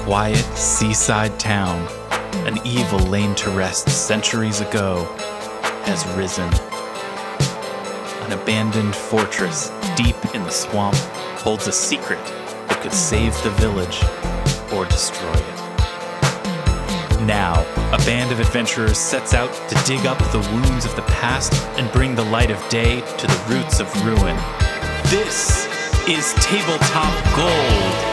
quiet seaside town, an evil lain to rest centuries ago, has risen. An abandoned fortress deep in the swamp holds a secret that could save the village or destroy it. Now, a band of adventurers sets out to dig up the wounds of the past and bring the light of day to the roots of ruin. This is Tabletop Gold.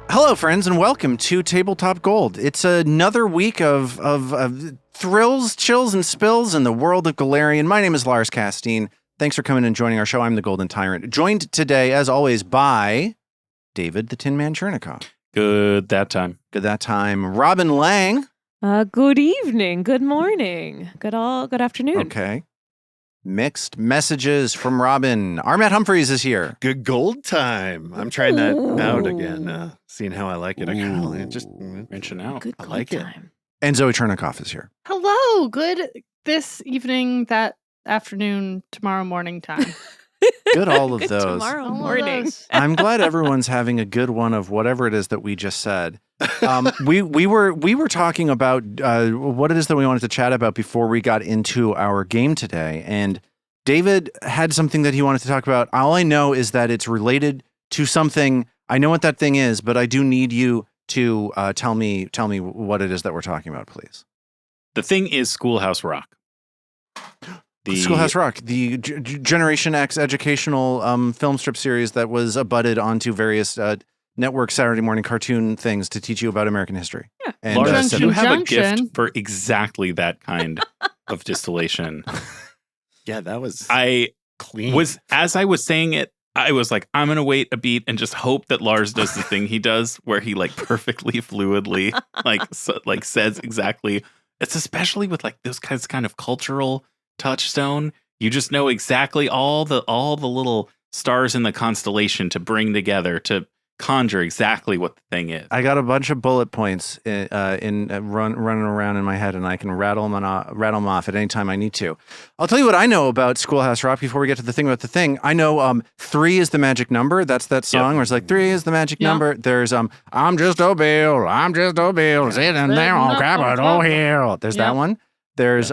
Hello, friends, and welcome to Tabletop Gold. It's another week of thrills, chills, and spills in the world of Golarion. My name is Lars Casteen. Thanks for coming and joining our show. I'm the Golden Tyrant. Joined today, as always, by David the Tin Man Chernicoff. Good that time. Robin Lange. Good evening, good morning, good afternoon. Okay. Mixed messages from Robin. Armatt Humphreys is here. Good gold time. I'm trying that out again, seeing how I like it. I kind of just Mention out. Good I like time. And Zoe Chernicoff is here. Hello, good this evening, that afternoon, tomorrow morning time. Good all of Good those. tomorrow All of morning. those. I'm glad everyone's having a good one of whatever it is that we just said. We were talking about what it is that we wanted to chat about before we got into our game today, and David had something that he wanted to talk about. All I know is that it's related to something. I know what that thing is, but I do need you to tell me what it is that we're talking about, please. The thing is Schoolhouse Rock. Schoolhouse Rock, the Generation X educational film strip series that was abutted onto various network Saturday morning cartoon things to teach you about American history. Yeah. And Lars, Junction, you have a junction. gift for exactly that kind of distillation. yeah, that was I clean. as I was saying it, I was like, I'm going to wait a beat and just hope that Lars does the thing he does where he like perfectly fluidly says exactly. It's especially with like those kind of cultural touchstone. You just know exactly all the little stars in the constellation to bring together to conjure exactly what the thing is. I got a bunch of bullet points running around in my head, and I can rattle them off at any time I need to. I'll tell you what I know about Schoolhouse Rock before we get to the thing about the thing. I know 3 is the magic number. That's that song where it's like 3 is the magic number. There's I'm just a bill, sitting there on Capitol Hill. There's that one. There's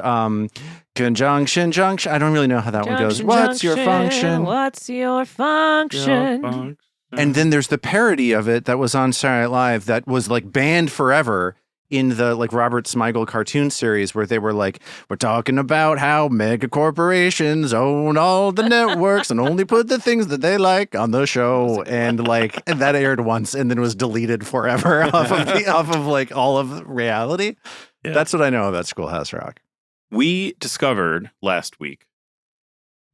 conjunction, junction. I don't really know how that one goes. What's your function? What's your function? And then there's the parody of it that was on Saturday Night Live that was like banned forever in the like Robert Smigel cartoon series where they were like, we're talking about how mega corporations own all the networks and only put the things that they like on the show. And like, and that aired once and then was deleted forever off of like all of reality. Yeah. That's what I know about Schoolhouse Rock. We discovered last week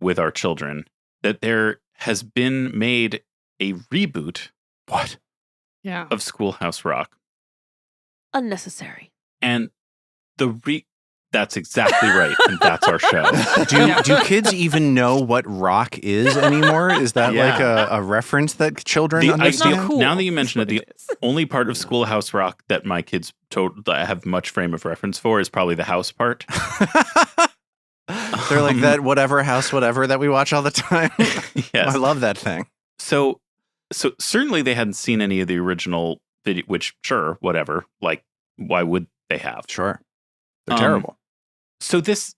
with our children that there has been made a reboot What? Yeah. of Schoolhouse Rock. Unnecessary. And that's exactly right. And that's our show. Do kids even know what rock is anymore? Is that Yeah. like a reference that children I understand? not cool. Now that you mention it, That's the what it is. only part of Schoolhouse Rock that my kids that have much frame of reference for is probably the house part. They're like that whatever house whatever that we watch all the time. Yes. I love that thing. So certainly they hadn't seen any of the original video, which sure, whatever. Like, why would they have? Sure. They're Um, terrible. So this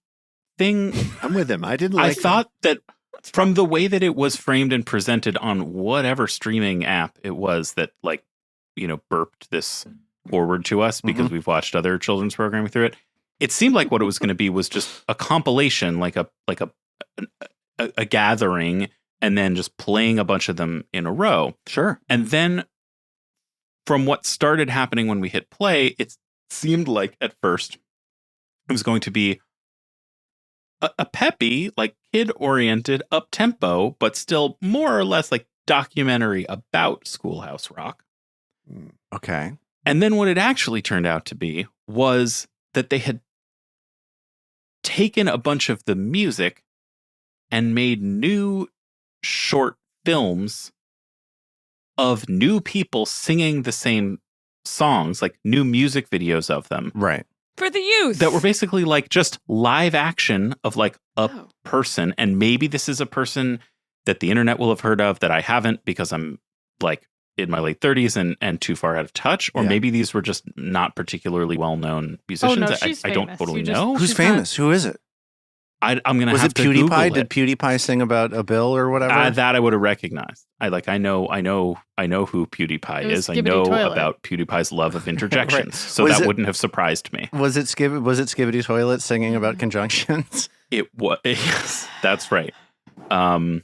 thing, I'm with him. I didn't like I thought that from the way that it was framed and presented on whatever streaming app it was that like, burped this forward to us because we've watched other children's programming through it. It seemed like what it was going to be was just a compilation, like a gathering, and then just playing a bunch of them in a row. Sure. And then from what started happening when we hit play, it seemed like at first it was going to be a peppy, like kid-oriented, up-tempo, but still more or less like documentary about Schoolhouse Rock. Okay. And then what it actually turned out to be was that they had taken a bunch of the music and made new short films of new people singing the same songs, like new music videos of them. Right. For the youth. That were basically like just live action of like a person. And maybe this is a person that the internet will have heard of that I haven't because I'm like in my late 30s and too far out of touch. Or maybe these were just not particularly well-known musicians. no, she's I don't famous. totally You just- know. Who's She's famous? Who is it? I'm going to Was have it to Google PewDiePie? it. Did PewDiePie sing about a bill or whatever? That I would have recognized. I know who PewDiePie It was is. I Skibidi know Toilet. about PewDiePie's love of interjections. Right. So Was that it- wouldn't have surprised me. Was it Skibidi Toilet singing about conjunctions? It was. Yes, that's right. I'm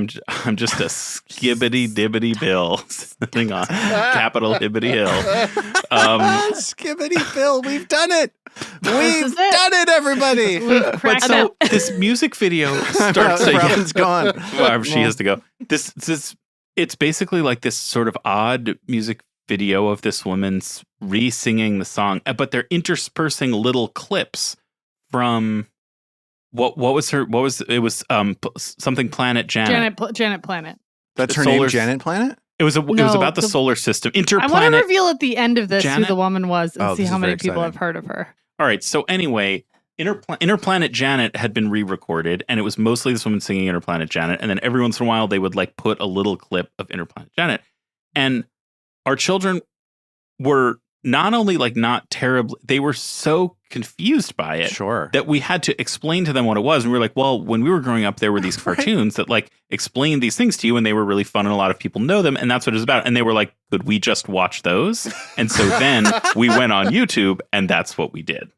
just a skibbity dibbity bill sitting on Capitol Hibbity Hill. Skibidi Bill, we've done it. This is it. Done it, everybody. We've But cracked so it. this music video starts to Robin's gone. well, she has to go. This it's basically like this sort of odd music video of this woman's re-singing the song, but they're interspersing little clips from what was something Planet Janet. Janet Planet. That's her Solar- name, Janet Planet? It was about the solar system. I want to Interplanet. reveal at the end of this Janet? who the woman was and Oh, see this how is many very people exciting. have heard of her. All right. So anyway, Interplanet Janet had been re-recorded, and it was mostly this woman singing Interplanet Janet. And then every once in a while, they would like put a little clip of Interplanet Janet. And our children were not only like not terribly, they were so confused by it Sure. that we had to explain to them what it was. And we were like, well, when we were growing up, there were these cartoons that like explained these things to you, and they were really fun, and a lot of people know them, and that's what it's about. And they were like, could we just watch those? And so then we went on YouTube, and that's what we did.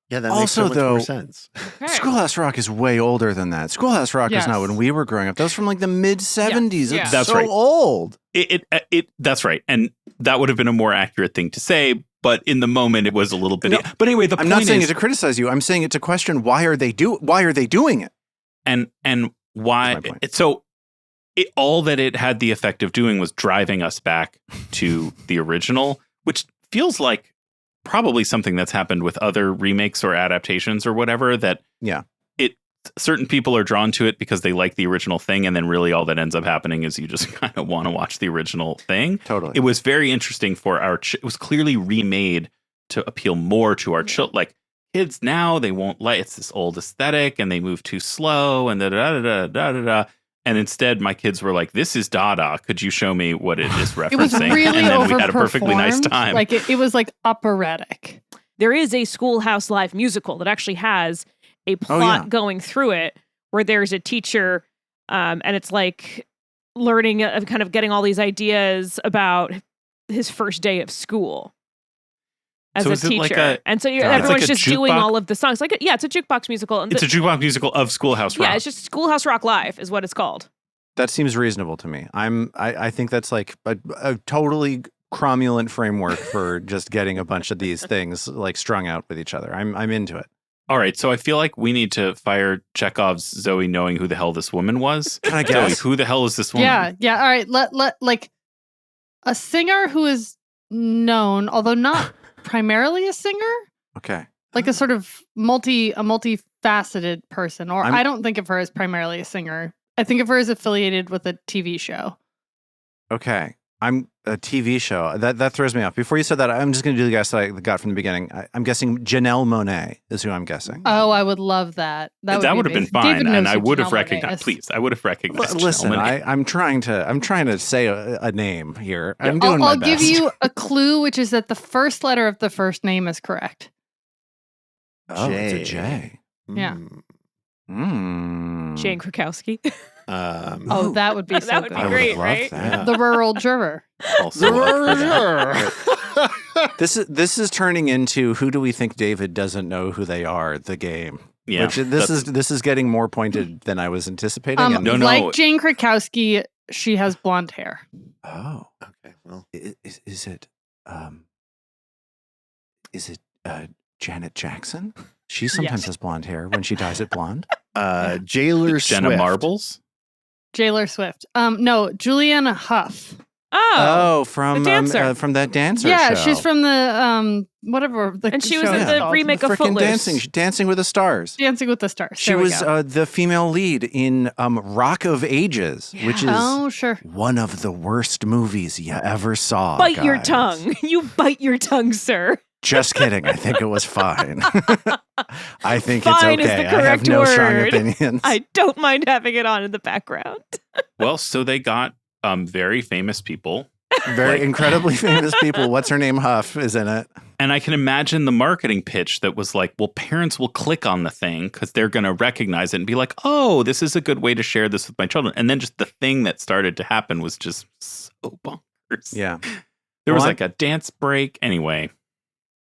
Yeah, that makes so Also, much though, more sense. Okay. Schoolhouse Rock is way older than that. Schoolhouse Rock is not Yes. when we were growing up. That was from like the mid 70s. Yeah. It's That's so right. old. It that's right. And that would have been a more accurate thing to say, but in the moment it was a little bit. No, but anyway, the I'm point not saying is, it to criticize you. I'm saying it to question why are they doing it? and why That's my point. so all that it had the effect of doing was driving us back to the original, which feels like probably something that's happened with other remakes or adaptations or whatever, that certain people are drawn to it because they like the original thing, and then really all that ends up happening is you just kind of want to watch the original thing. Totally. It was very interesting for it was clearly remade to appeal more to our children. Like kids now, they won't like it's this old aesthetic, and they move too slow, and da da da da da da. And instead, my kids were like, "This is Dada. Could you show me what it is referencing?" It was really and then we had a perfectly nice overperformed. time. Like it was like operatic. There is a Schoolhouse Live musical that actually has a plot yeah. going through it where there's a teacher and it's like learning, kind of getting all these ideas about his first day of school as So a is it teacher. like a- and so It's everyone's like a just doing jukebox? all of the songs. It's a jukebox musical. And it's a jukebox musical of Schoolhouse Rock. yeah, it's just Schoolhouse Rock Live is what it's called. That seems reasonable to me. I think that's like a totally cromulent framework for just getting a bunch of these things like strung out with each other. I'm into it. All right, so I feel like we need to fire Chekhov's Zoe knowing who the hell this woman was. Can I Zoe, guess? who the hell is this woman? Yeah. All right. Let like a singer who is known, although not primarily a singer, Okay. like a sort of multifaceted person. Or I'm- I don't think of her as primarily a singer. I think of her as affiliated with a TV show. Okay. I'm a TV show. That throws me off. Before you said that, I'm just going to do the guess that I got from the beginning. I'm guessing Janelle Monáe is who I'm guessing. Oh, I would love that. That be would have been amazing. fine, David knows and I who would have Janelle Monáe recognized. is. Please, I would have recognized. Listen, Janelle Monáe. I'm trying to say a name here. I'm doing I'll my best. give you a clue, which is that the first letter of the first name is correct. Oh, it's a J. J. Yeah. Jane Krakowski. Oh, that would be so That would good. be I great, would've loved right? that. The rural juror. Also up for that. This is turning into who do we think David doesn't know who they are? The game. Yeah, Which this is getting more pointed than I was anticipating. and- No, no. Like Jane Krakowski, she has blonde hair. Oh, Okay, well, is it Janet Jackson? She sometimes Yes. has blonde hair when she dyes it blonde. Jailer Jenna Swift. Marbles. Taylor Swift. No, Juliana Hough. Oh, from the dancer. From that dancer Yeah, show. she's from the whatever. The And she was show in is the called. remake of Frickin' Footloose. Dancing with the Stars. Dancing with the Stars. She There we was go. the female lead in Rock of Ages, which is Oh, sure. one of the worst movies you ever saw. Bite your guys. tongue. You bite your tongue, sir. Just kidding. I think it was fine. I think Fine it's is okay. the I have correct no strong word. opinions. I don't mind having it on in the background. Well, so they got very famous people. Very incredibly famous people. What's her name? Huff is in it. And I can imagine the marketing pitch that was like, well, parents will click on the thing because they're going to recognize it and be like, oh, this is a good way to share this with my children. And then just the thing that started to happen was just so bonkers. Yeah. There was Well, like a dance break. Anyway,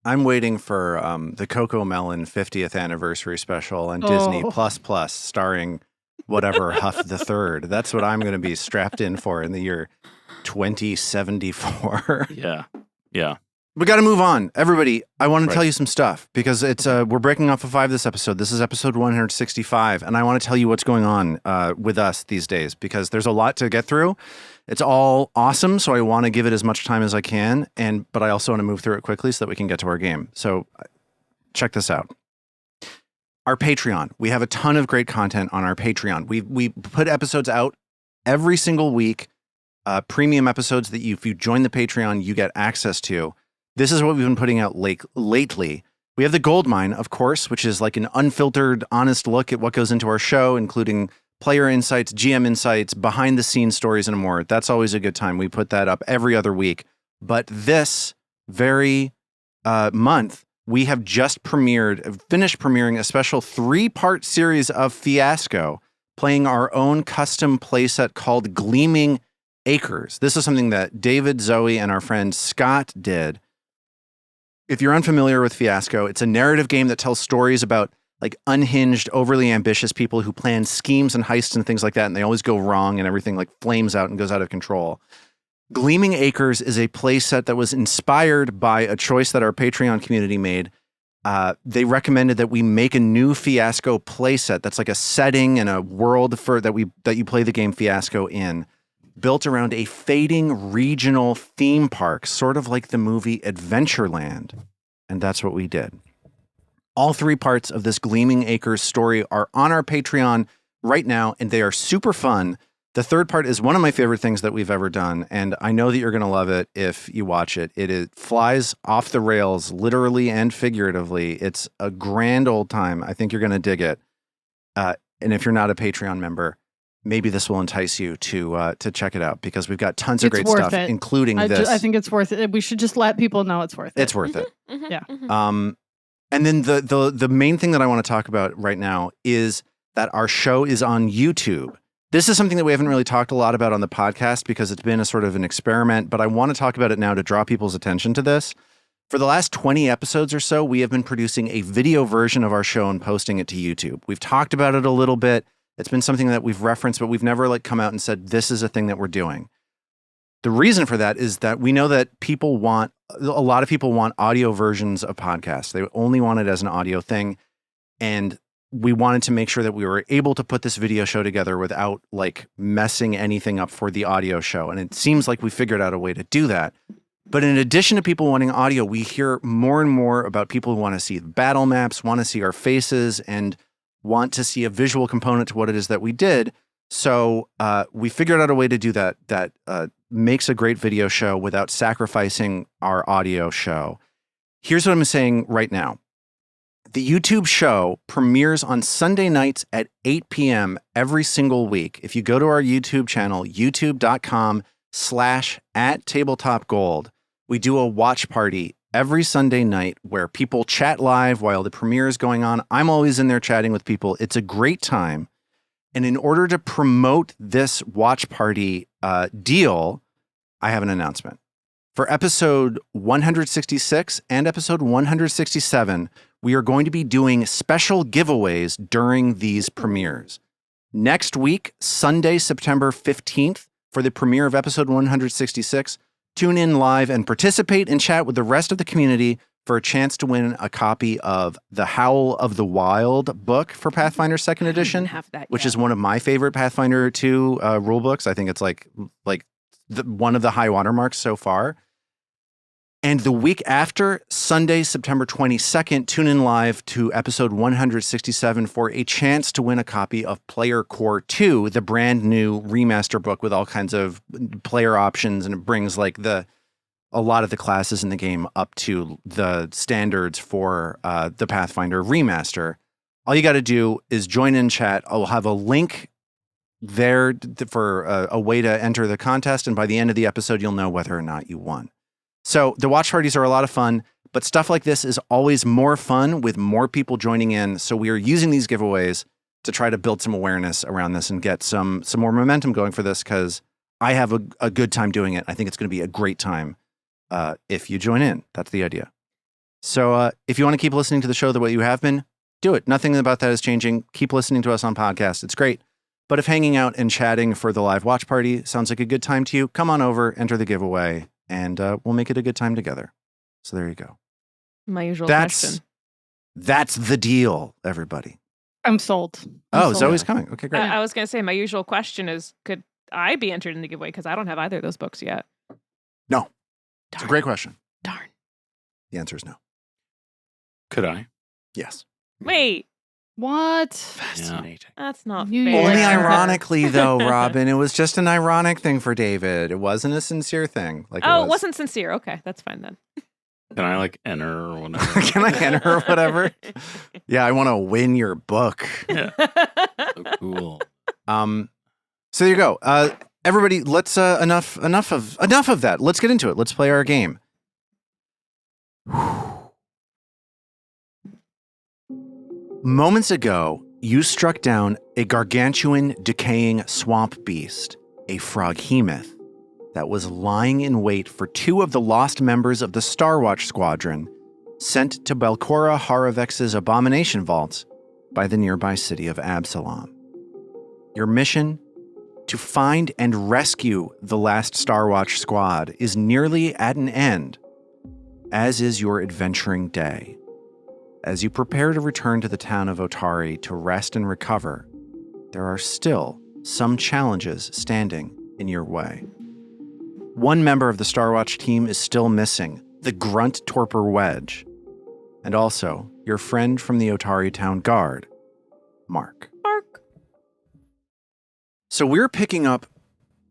I'm waiting for the Coco Melon 50th anniversary special on Disney Plus starring whatever Huff the Third. That's what I'm going to be strapped in for in the year 2074. yeah. Yeah. We got to move on. Everybody, I want to Right. tell you some stuff because it's we're breaking off of 5 this episode. This is episode 165, and I want to tell you what's going on with us these days because there's a lot to get through. It's all awesome, so I want to give it as much time as I can, but I also want to move through it quickly so that we can get to our game. So check this out. Our Patreon. We have a ton of great content on our Patreon. We put episodes out every single week, premium episodes that if you join the Patreon, you get access to. This is what we've been putting out lately. We have the Gold Mine, of course, which is like an unfiltered, honest look at what goes into our show, including player insights, GM insights, behind the scenes stories, and more. That's always a good time. We put that up every other week. But this very month, we have just finished premiering a special 3-part series of Fiasco, playing our own custom playset called Gleaming Acres. This is something that David, Zoe, and our friend Scott did. If you're unfamiliar with Fiasco, it's a narrative game that tells stories about like unhinged, overly ambitious people who plan schemes and heists and things like that, and they always go wrong and everything like flames out and goes out of control. Gleaming Acres is a playset that was inspired by a choice that our Patreon community made. They recommended that we make a new Fiasco playset that's like a setting and a world that you play the game Fiasco in, built around a fading regional theme park, sort of like the movie Adventureland. And that's what we did. All 3 parts of this Gleaming Acres story are on our Patreon right now, and they are super fun. The 3rd part is one of my favorite things that we've ever done, and I know that you're going to love it if you watch it. It flies off the rails, literally and figuratively. It's a grand old time. I think you're going to dig it. And if you're not a Patreon member, maybe this will entice you to check it out because we've got tons of It's great worth stuff, it. including this. I think it's worth it. We should just let people know it's worth it. It's worth it. Yeah. And then the main thing that I want to talk about right now is that our show is on YouTube. This is something that we haven't really talked a lot about on the podcast because it's been a sort of an experiment, but I want to talk about it now to draw people's attention to this. For the last 20 episodes or so, we have been producing a video version of our show and posting it to YouTube. We've talked about it a little bit. It's been something that we've referenced, but we've never come out and said, this is a thing that we're doing. The reason for that is that we know that a lot of people want audio versions of podcasts. They only want it as an audio thing. And we wanted to make sure that we were able to put this video show together without messing anything up for the audio show. And it seems like we figured out a way to do that. But in addition to people wanting audio, we hear more and more about people who want to see battle maps, want to see our faces, and want to see a visual component to what it is that we did. So we figured out a way to do that makes a great video show without sacrificing our audio show. Here's what I'm saying right now. The YouTube show premieres on Sunday nights at 8 p.m. every single week. If you go to our YouTube channel, youtube.com/@tabletopgold, we do a watch party every Sunday night where people chat live while the premiere is going on. I'm always in there chatting with people. It's a great time. And in order to promote this watch party deal, I have an announcement. For episode 166 and episode 167, we are going to be doing special giveaways during these premieres. Next week, Sunday, September 15th, for the premiere of episode 166, tune in live and participate and chat with the rest of the community for a chance to win a copy of the Howl of the Wild book for Pathfinder 2nd edition, which is one of my favorite Pathfinder 2 rule books. I think it's like one of the high watermarks so far. And the week after, Sunday, September 22nd, tune in live to episode 167 for a chance to win a copy of Player Core 2, the brand new remaster book with all kinds of player options, and it brings like a lot of the classes in the game up to the standards for the Pathfinder remaster. All you got to do is join in chat. I'll have a link there for a way to enter the contest, and by the end of the episode, you'll know whether or not you won. So the watch parties are a lot of fun, but stuff like this is always more fun with more people joining in. So we are using these giveaways to try to build some awareness around this and get some more momentum going for this, because I have a good time doing it. I think it's going to be a great time if you join in. That's the idea. So if you want to keep listening to the show the way you have been, do it. Nothing about that is changing. Keep listening to us on podcasts. It's great. But if hanging out and chatting for the live watch party sounds like a good time to you, come on over, enter the giveaway, and we'll make it a good time together. So there you go. My usual question. That's the deal, everybody. I'm sold. Zoe's coming. Okay, great. I was going to say, my usual question is, could I be entered in the giveaway? Because I don't have either of those books yet. No. It's a great question. Darn. The answer is no. Could I? Yes. Wait. What? Fascinating. That's not You- fair. Only ironically, though, Robin. It was just an ironic thing for David. It wasn't a sincere thing. Like It wasn't sincere. Okay, that's fine then. Can I enter or whatever? Can I enter or whatever? Yeah, I want to win your book. Yeah. So cool. So there you go. Everybody, let's enough of that. Let's get into it. Let's play our game. Moments ago, you struck down a gargantuan, decaying swamp beast, a froghemoth, that was lying in wait for two of the lost members of the Starwatch Squadron sent to Belcora Haravex's Abomination vaults by the nearby city of Absalom. Your mission? To find and rescue the last Starwatch squad is nearly at an end, as is your adventuring day. As you prepare to return to the town of Otari to rest and recover, there are still some challenges standing in your way. One member of the Starwatch team is still missing, the Grunt Torpor Wedge, and also your friend from the Otari Town Guard, Mark. So we're picking up,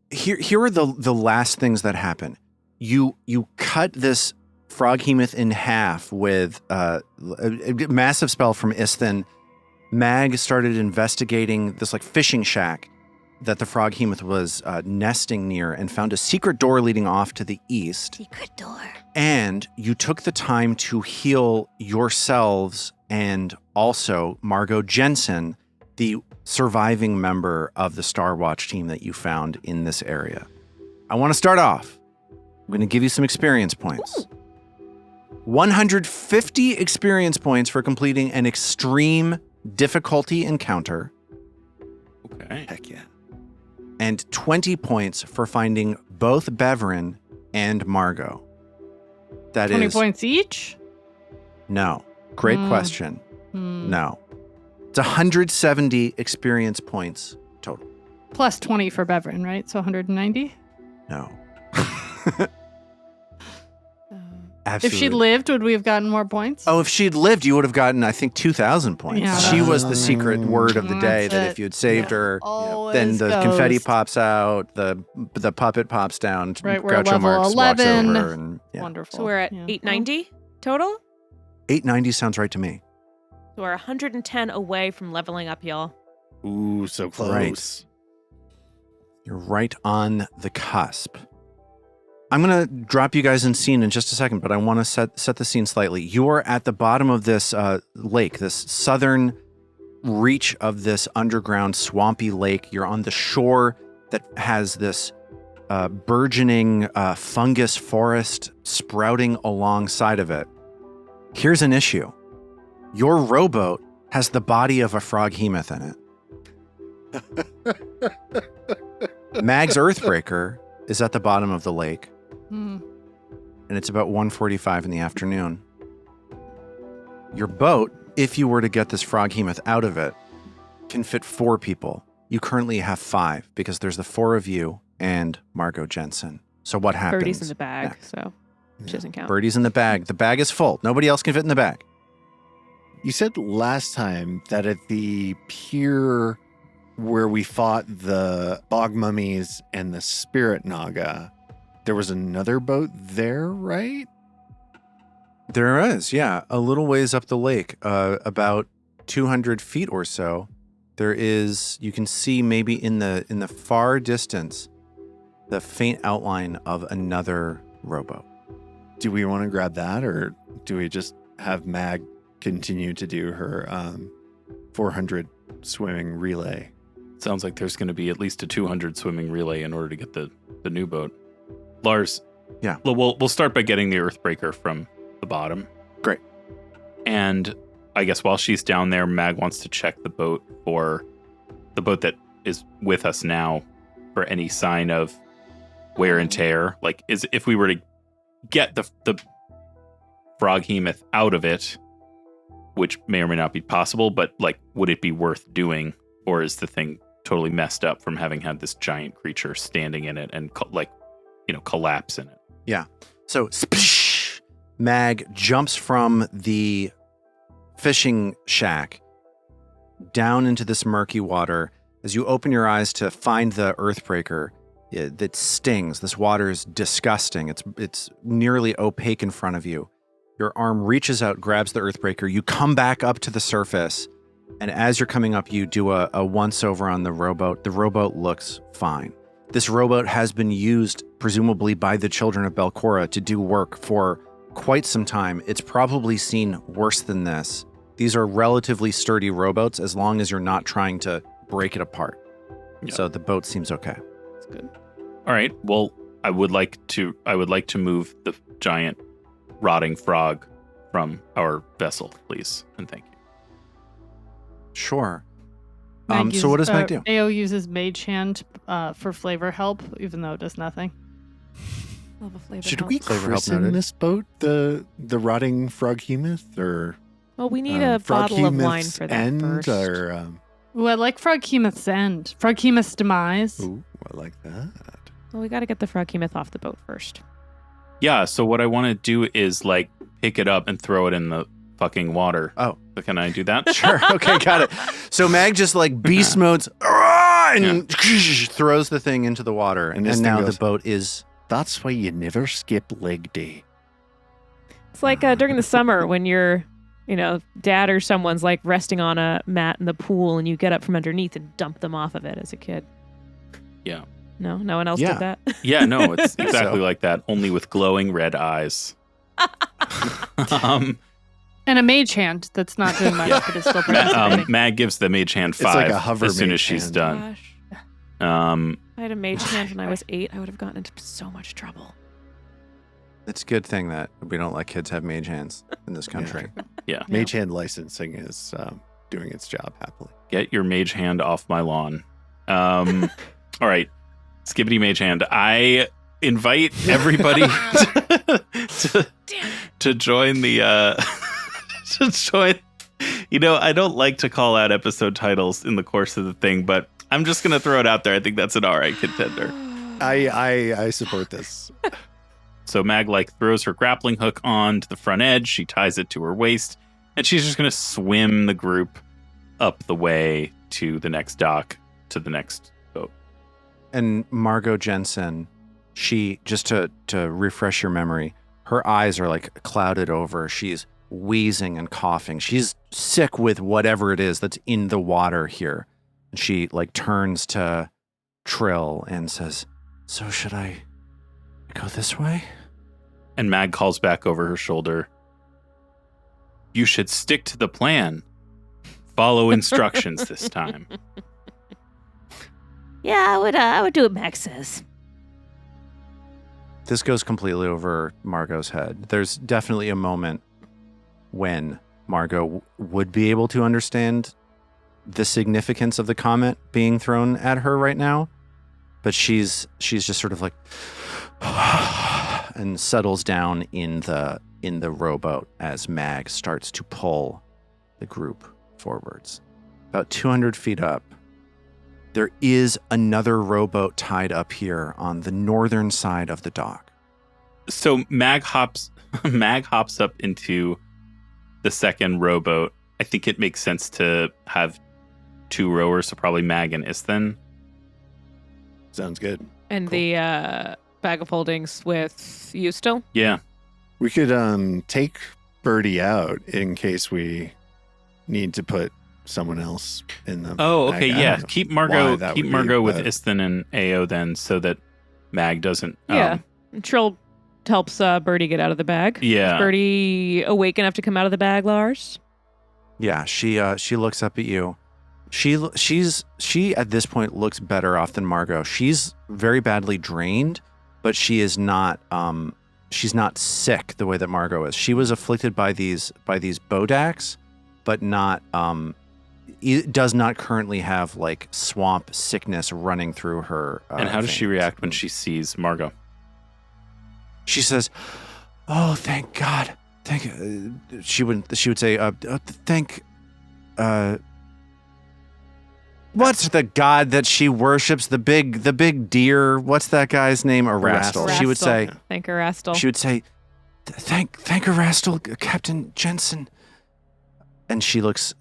here are the last things that happen. You cut this froghemoth in half with a massive spell from Isthin. Mag started investigating this like fishing shack that the froghemoth was nesting near and found a secret door leading off to the east. Secret door. And you took the time to heal yourselves and also Margot Jensen, the surviving member of the Starwatch team that you found in this area. I want to start off. I'm going to give you some experience points. Ooh. 150 experience points for completing an extreme difficulty encounter. Okay. Heck yeah. And 20 points for finding both Beverin and Margot. That 20 is 20 points each? No. Great question. No. It's 170 experience points total. Plus 20 for Beverin, right? So 190? No. If Absolutely. she'd lived, would we have gotten more points? Oh, if she'd lived, you would have gotten, I think, 2,000 points. Yeah. She was the secret word of the day That's that it. if you'd saved her, Always then the goes. confetti pops out, the puppet pops down, Right, we're Groucho level Marx 11. walks over. And, yeah. Wonderful. So we're at Yeah. 890 total? 890 sounds right to me. So we're 110 away from leveling up, y'all. Ooh, so close. Right. You're right on the cusp. I'm going to drop you guys in scene in just a second, but I want to set the scene slightly. You are at the bottom of this lake, this southern reach of this underground swampy lake. You're on the shore that has this burgeoning fungus forest sprouting alongside of it. Here's an issue. Your rowboat has the body of a froghemoth in it. Mag's Earthbreaker is at the bottom of the lake. And it's about 1:45 in the afternoon. Your boat, if you were to get this froghemoth out of it, can fit 4 people. You currently have 5 because there's the 4 of you and Margot Jensen. So what happens? Birdie's in the bag, so she doesn't count. Birdie's in the bag. The bag is full. Nobody else can fit in the bag. You said last time that at the pier where we fought the bog mummies and the spirit naga, there was another boat there, right? There is, yeah. A little ways up the lake, about 200 feet or so, there is, you can see maybe in the far distance, the faint outline of another rowboat. Do we want to grab that, or do we just have Mag continue to do her 400 swimming relay? Sounds like there's going to be at least a 200 swimming relay in order to get the new boat. Lars, yeah, we'll start by getting the Earthbreaker from the bottom. Great. And I guess while she's down there, Mag wants to check the boat for the boat that is with us now for any sign of wear and tear. Like, if we were to get the froghemoth out of it, which may or may not be possible, but like, would it be worth doing, or is the thing totally messed up from having had this giant creature standing in it and collapse in it? Yeah. So Mag jumps from the fishing shack down into this murky water. As you open your eyes to find the Earthbreaker, that stings. This water is disgusting. It's nearly opaque in front of you. Your arm reaches out, grabs the Earthbreaker. You come back up to the surface, and as you're coming up, you do a once-over on the rowboat. The rowboat looks fine. This rowboat has been used, presumably by the children of Belcora, to do work for quite some time. It's probably seen worse than this. These are relatively sturdy rowboats, as long as you're not trying to break it apart. Yep. So the boat seems okay. That's good. All right. Well, I would like to move the giant rotting frog from our vessel, please, and thank you. Sure. Mag so what does Mag do? AO uses Mage Hand for flavor help, even though it does nothing. Love a flavor Should help. we christen this boat the rotting froghemoth, or well, we need a bottle of wine for that end, first. Or Ooh, I like Froghemoth's end. Froghemoth's demise. ooh, I like that. Well, we got to get the froghemoth off the boat first. Yeah, so what I want to do is like pick it up and throw it in the fucking water. Oh. So can I do that? Sure. Okay, got it. So Mag just like beast modes and throws the thing into the water. And And now goes, the boat is... That's why you never skip leg day. It's like during the summer when your, dad or someone's like resting on a mat in the pool and you get up from underneath and dump them off of it as a kid. Yeah. No one else Yeah. did that? Yeah, no, it's exactly So. like that, only with glowing red eyes. And a Mage Hand that's not doing much, but it's still participating. Mag gives the mage hand It's 5 like a hover as soon mage as she's hand. done. Gosh. Um, I had a mage hand when I was 8. I would have gotten into so much trouble. It's a good thing that we don't let kids have mage hands in this country. yeah. Mage hand licensing is doing its job happily. Get your mage hand off my lawn. All right. Skibidi mage hand. I invite everybody to join the to join. I don't like to call out episode titles in the course of the thing, but I'm just gonna throw it out there. I think that's an all right contender. I support this. So Mag throws her grappling hook onto the front edge. She ties it to her waist, and she's just gonna swim the group up the way to the next dock, to the next boat. And Margot Jensen, she, just to refresh your memory, her eyes are like clouded over. She's wheezing and coughing. She's sick with whatever it is that's in the water here. And she turns to Trill and says, "So should I go this way?" And Mag calls back over her shoulder, "You should stick to the plan. Follow instructions this time." Yeah, I would do what Max says. This goes completely over Margot's head. There's definitely a moment when Margot would be able to understand the significance of the comment being thrown at her right now, but she's just sort of like and settles down in the rowboat as Mag starts to pull the group forwards. About 200 feet up, there is another rowboat tied up here on the northern side of the dock. So Mag hops up into the second rowboat. I think it makes sense to have two rowers, so probably Mag and Isthan. Sounds good. And Cool. the bag of holdings with you still? Yeah. We could take Birdie out in case we need to put someone else in the Oh, okay, bag. I yeah. don't know Keep why Margot that keep would be, Margot with but- Isthan and Ao then, so that Mag doesn't. Yeah. Trill helps Birdie get out of the bag. Yeah. Is Birdie awake enough to come out of the bag, Lars? Yeah, she looks up at you. She at this point looks better off than Margot. She's very badly drained, but she is not she's not sick the way that Margot is. She was afflicted by these bodaks, but not does not currently have like swamp sickness running through her. And how does she veins. react when she sees Margot? She says, "Oh, thank God! Thank." She would say, "Thank." What's the god that she worships? The big deer. What's that guy's name? Erastil. She would say. Thank her, Rastal. She would say, "Thank Erastil, Captain Jensen." And she looks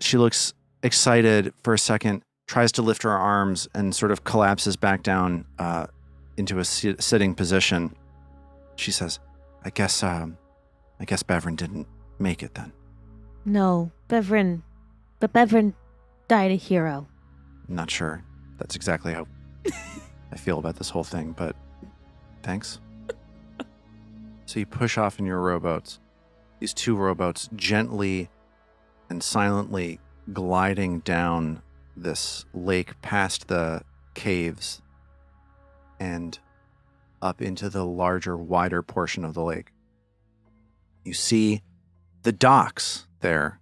excited for a second, tries to lift her arms, and sort of collapses back down into a sitting position. She says, I guess Bevrin didn't make it then. No, Bevrin died a hero. I'm not sure that's exactly how I feel about this whole thing, but thanks. So you push off in your rowboats. These two rowboats gently and silently gliding down this lake past the caves and up into the larger, wider portion of the lake. You see the docks there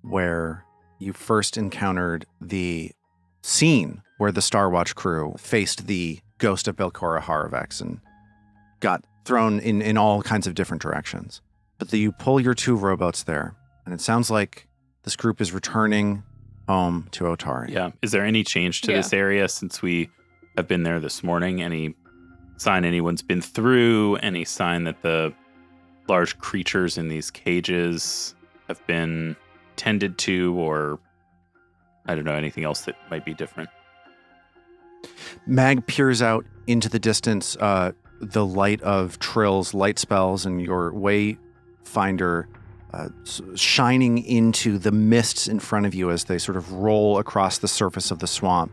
where you first encountered the scene where the Star Watch crew faced the ghost of Belcora Haravex and got thrown in all kinds of different directions. But you pull your two rowboats there, and it sounds like this group is returning home to Otari. Yeah. Is there any change to this area since we have been there this morning? Any sign anyone's been through? Any sign that the large creatures in these cages have been tended to, or I don't know, anything else that might be different? Mag peers out into the distance, the light of Trill's light spells and your wayfinder shining into the mists in front of you as they sort of roll across the surface of the swamp.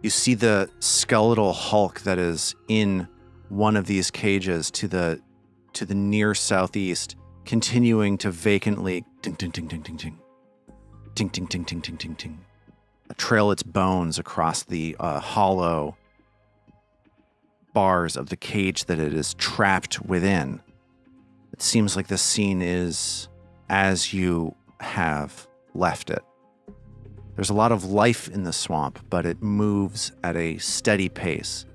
You see the skeletal hulk that is in one of these cages to the near southeast, continuing to vacantly ting ting ting ting ting ting ting ting ting ting ting ting ting trail its bones across the hollow bars of the cage that it is trapped within. It seems like this scene is as you have left it. There's a lot of life in the swamp, but it moves at a steady pace.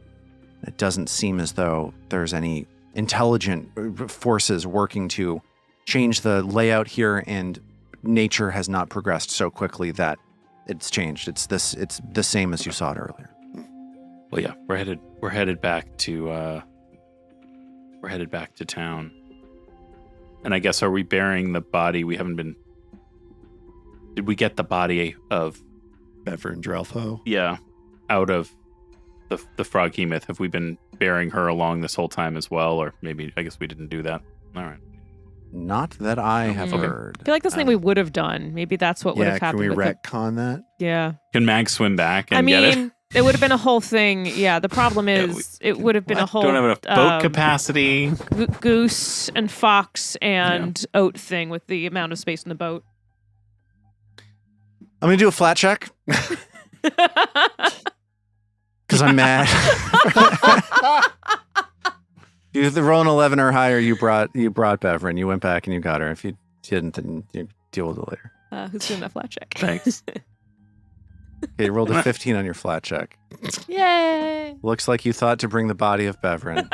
It doesn't seem as though there's any intelligent forces working to change the layout here, and nature has not progressed so quickly that it's changed. It's the same as you saw it earlier. Well, yeah, we're headed back to town. And I guess, are we burying the body? We haven't been. Did we get the body of Bevrin Drelfo? Yeah, out of the frog hemoth? Have we been burying her along this whole time as well, or maybe I guess we didn't do that? All right. Not that I have Okay. heard. I feel like that's something we would have done. Maybe that's what would Yeah, have can happened. we with it. retcon that? Yeah. Can Mag swim back and I get it? mean, it would have been a whole thing. Yeah. The problem Yeah, is it would have been a whole Don't have enough boat capacity. goose and fox and oat thing with the amount of space in the boat. I'm going to do a flat check because I'm mad. You roll an 11 or higher, you brought Bevrin. You went back and you got her. If you didn't, then you deal with it later. Who's doing that flat check? Thanks. Okay, you rolled a 15 on your flat check. Yay. Looks like you thought to bring the body of Bevrin.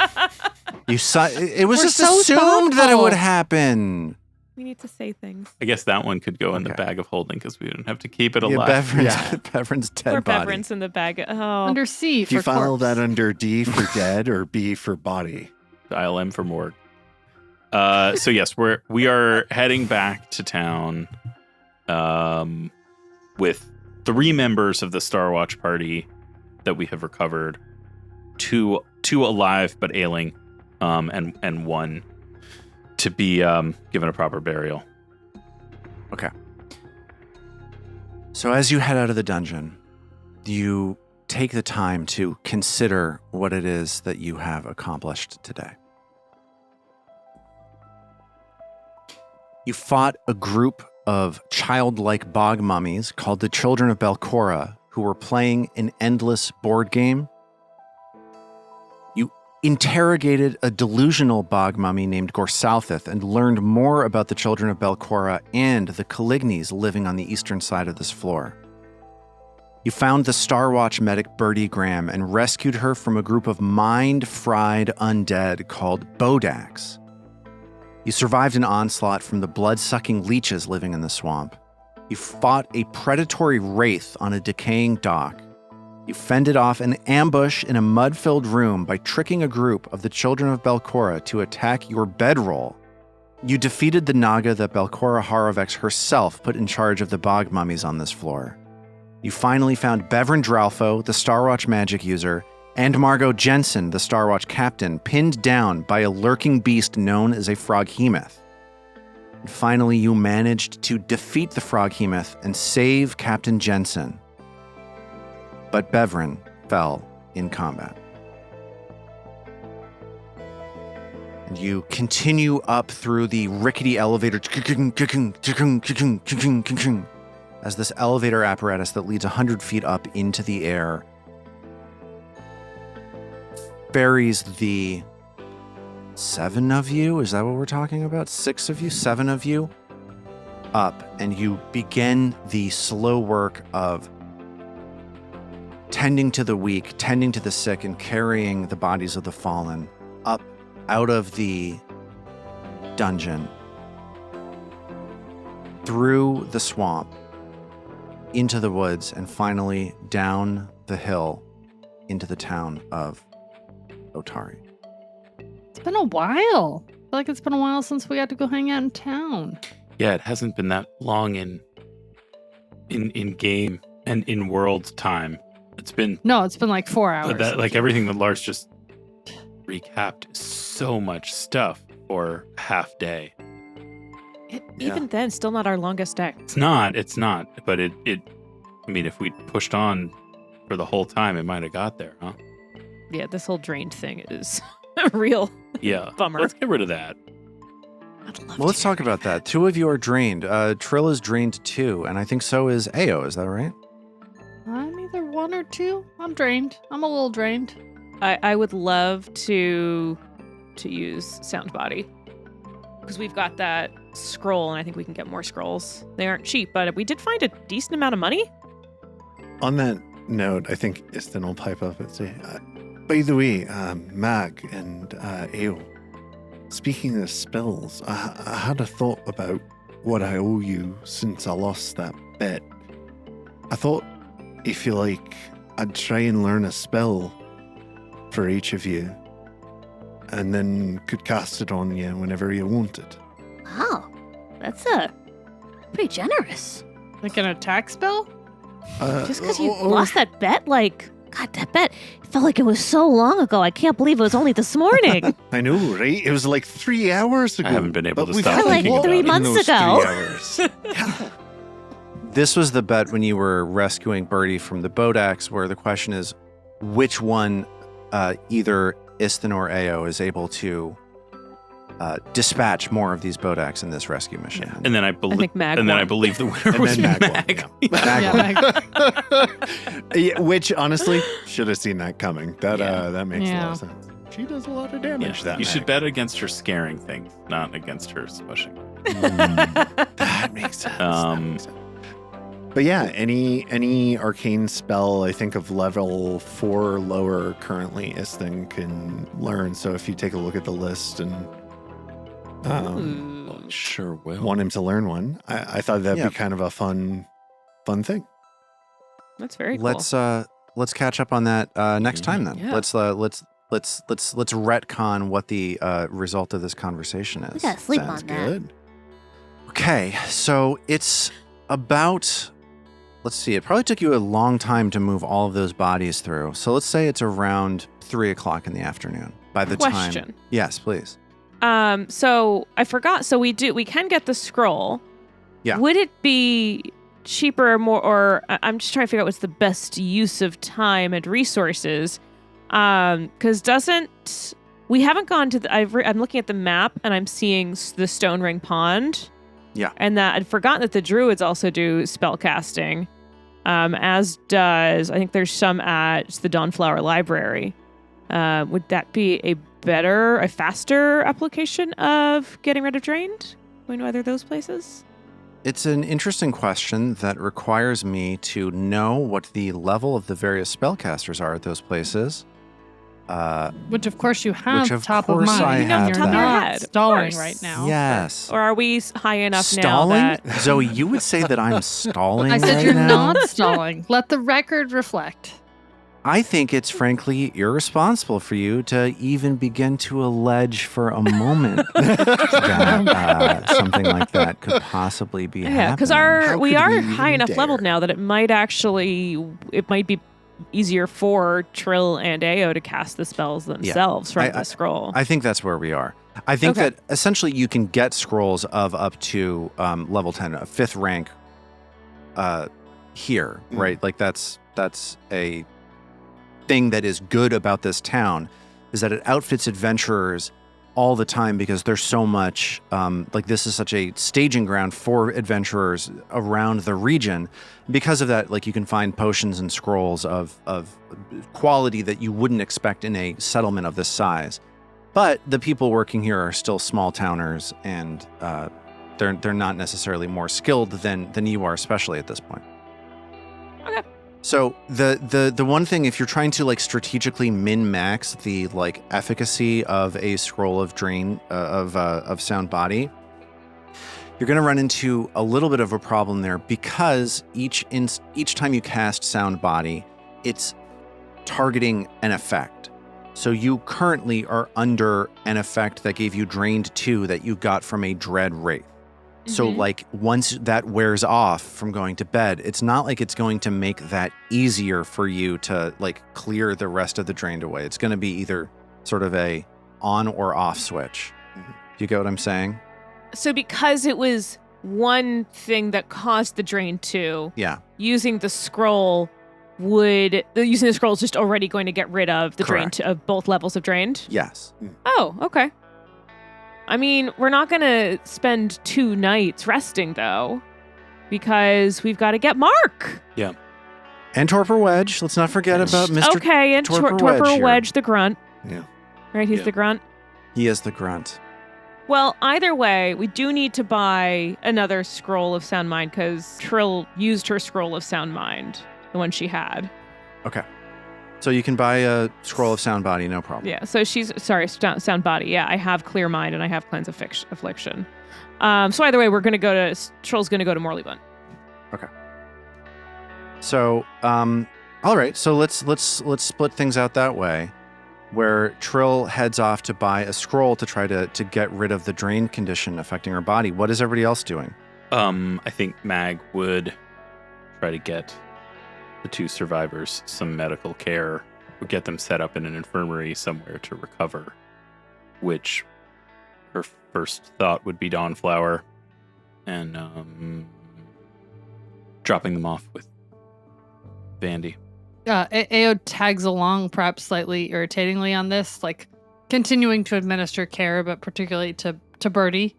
It was We're just so assumed that it would thoughtful. happen. We need to say things. I guess that one could go in the Okay. bag of holding because we don't have to keep it Yeah, alive. Beverin's dead Poor body. Beverance in the bag. Oh, Under C Do you for file corpse. that under D for dead or B for body? Dial M for morgue. So yes, we are heading back to town with 3 members of the Star Watch party that we have recovered, two alive but ailing, and 1 to be given a proper burial. Okay. So as you head out of the dungeon, you take the time to consider what it is that you have accomplished today. You fought a group of childlike bog mummies called the Children of Belcora, who were playing an endless board game. You interrogated a delusional bog mummy named Gorsalthith and learned more about the Children of Belcora and the Calignes living on the eastern side of this floor. You found the Star Watch medic Birdie Graham and rescued her from a group of mind-fried undead called Bodax. You survived an onslaught from the blood-sucking leeches living in the swamp. You fought a predatory wraith on a decaying dock. You fended off an ambush in a mud-filled room by tricking a group of the Children of Belcora to attack your bedroll. You defeated the Naga that Belcora Harovex herself put in charge of the bog mummies on this floor. You finally found Bevern Dralfo, the Star Watch magic user, and Margot Jensen, the Star Watch captain, pinned down by a lurking beast known as a Froghemoth. And finally, you managed to defeat the Froghemoth and save Captain Jensen. But Bevern fell in combat. And you continue up through the rickety elevator as this elevator apparatus that leads 100 feet up into the air ferries the 7 of you, is that what we're talking about? 6 of you, 7 of you, up, and you begin the slow work of tending to the weak, tending to the sick, and carrying the bodies of the fallen up out of the dungeon, through the swamp, into the woods, and finally down the hill into the town of Otari. It's been a while. I feel like it's been a while since we got to go hang out in town. Yeah, it hasn't been that long in game and in world time. It's been No, it's been like 4 hours. everything that Lars just recapped. So much stuff for half day. Even then, still not our longest day. It's not. But it. I mean, if we'd pushed on for the whole time, it might have got there, huh? Yeah, this whole drained thing is a real Yeah. bummer. Let's get rid of that. I'd love Well, let's to. talk about that. 2 of you are drained. Trill is drained too, and I think so is Ao. Is that right? I'm either 1 or 2. I'm drained. I'm a little drained. I would love to use Sound Body because we've got that scroll, and I think we can get more scrolls. They aren't cheap, but we did find a decent amount of money. On that note, I think Istin will pipe up and say, by the way, Mag and Ao, speaking of spells, I had a thought about what I owe you since I lost that bet. I thought if you like, I'd try and learn a spell for each of you and then could cast it on you whenever you wanted. Wow, that's pretty generous. Like an attack spell? Just because you lost that bet, like, God, that bet, it felt like it was so long ago. I can't believe it was only this morning. I know, right? It was like 3 hours ago. I haven't been able but to we've stop had a thinking lot about it. in 3 months those ago. 3 hours. This was the bet when you were rescuing Birdie from the Bodax, where the question is which one, either Istin or Ao, is able to dispatch more of these Bodax in this rescue mission. Yeah. And then I I believe, think Mag and then won. I believe the winner And was then Mag won, Mag. Yeah, Yeah, which honestly should have seen that coming. That Yeah. that makes a Yeah. lot of sense. She does a lot of Yeah, damage. That you should Mag. bet against her scaring things, not against her smushing. That makes sense. That Um, makes sense. But yeah, any arcane spell I think of level 4 or lower currently Isthing can learn. So if you take a look at the list and Sure will. want him to learn one, I thought that'd be kind of a fun thing. That's very cool. Let's catch up on that next time then. Yeah. Let's retcon what the result of this conversation is. We gotta sleep Sounds on that. good. Okay, so it's about, let's see, it probably took you a long time to move all of those bodies through. So let's say it's around 3 o'clock in the afternoon by the Question. time. Yes, please. So I forgot. So we can get the scroll. Yeah. Would it be cheaper or I'm just trying to figure out what's the best use of time and resources. Because we haven't gone to I'm looking at the map and I'm seeing the Stone Ring Pond. Yeah. And that I'd forgotten that the druids also do spell casting. As does, I think there's some at the Dawnflower Library. Would that be a faster application of getting rid of Drained? Going to either of those places? It's an interesting question that requires me to know what the level of the various spellcasters are at those places. Which of course you have Which, of top course, of mind. I have You're top of your not head, of stalling course. right now. Yes. Or are we high enough Stalling? now that... Zoe, you would say that I'm stalling I said right you're now? not stalling. Let the record reflect. I think it's frankly irresponsible for you to even begin to allege for a moment that something like that could possibly be happening. Yeah, because How we could are we high even enough dare? leveled now that it might be easier for Trill and Ao to cast the spells themselves from the scroll. I think that's where we are. I think Okay. that essentially you can get scrolls of up to level 10, a 5th rank here, right? Like that's a thing that is good about this town, is that it outfits adventurers all the time because there's so much, like this is such a staging ground for adventurers around the region. Because of that, like you can find potions and scrolls of quality that you wouldn't expect in a settlement of this size. But the people working here are still small towners, and they're not necessarily more skilled than you are, especially at this point. Okay. So the one thing, if you're trying to like strategically min-max the like efficacy of a scroll of drain of sound body, you're going to run into a little bit of a problem there because each time you cast sound body, it's targeting an effect. So you currently are under an effect that gave you drained 2 that you got from a dread wraith. So like once that wears off from going to bed, it's not like it's going to make that easier for you to like clear the rest of the drained away. It's going to be either sort of a on or off switch. Do you get what I'm saying? So because it was one thing that caused the drain 2, Yeah. using the scroll is just already going to get rid of the drain Correct. of both levels of drained? Yes. Oh, okay. I mean, we're not going to spend 2 nights resting, though, because we've got to get Mark. And Torpor Wedge. Let's not forget about Mr. Okay, and Torpor Torpor Wedge here. Wedge, the grunt. Yeah. Right, he's Yeah. the grunt. He is the grunt. Well, either way, we do need to buy another scroll of Sound Mind because Trill used her scroll of Sound Mind, the one she had. Okay. So you can buy a scroll of sound body, no problem. Yeah, so Sound Body. Yeah, I have Clear Mind and I have Cleanse Affliction. So either way, Trill's going to go to Morleybunt. So, all right. So let's split things out that way, where Trill heads off to buy a scroll to try to get rid of the drain condition affecting her body. What is everybody else doing? I think Mag would try to get the 2 survivors some medical care, or get them set up in an infirmary somewhere to recover, which her first thought would be Dawnflower, and dropping them off with Vandy. Ao tags along, perhaps slightly irritatingly on this, like continuing to administer care, but particularly to Birdie.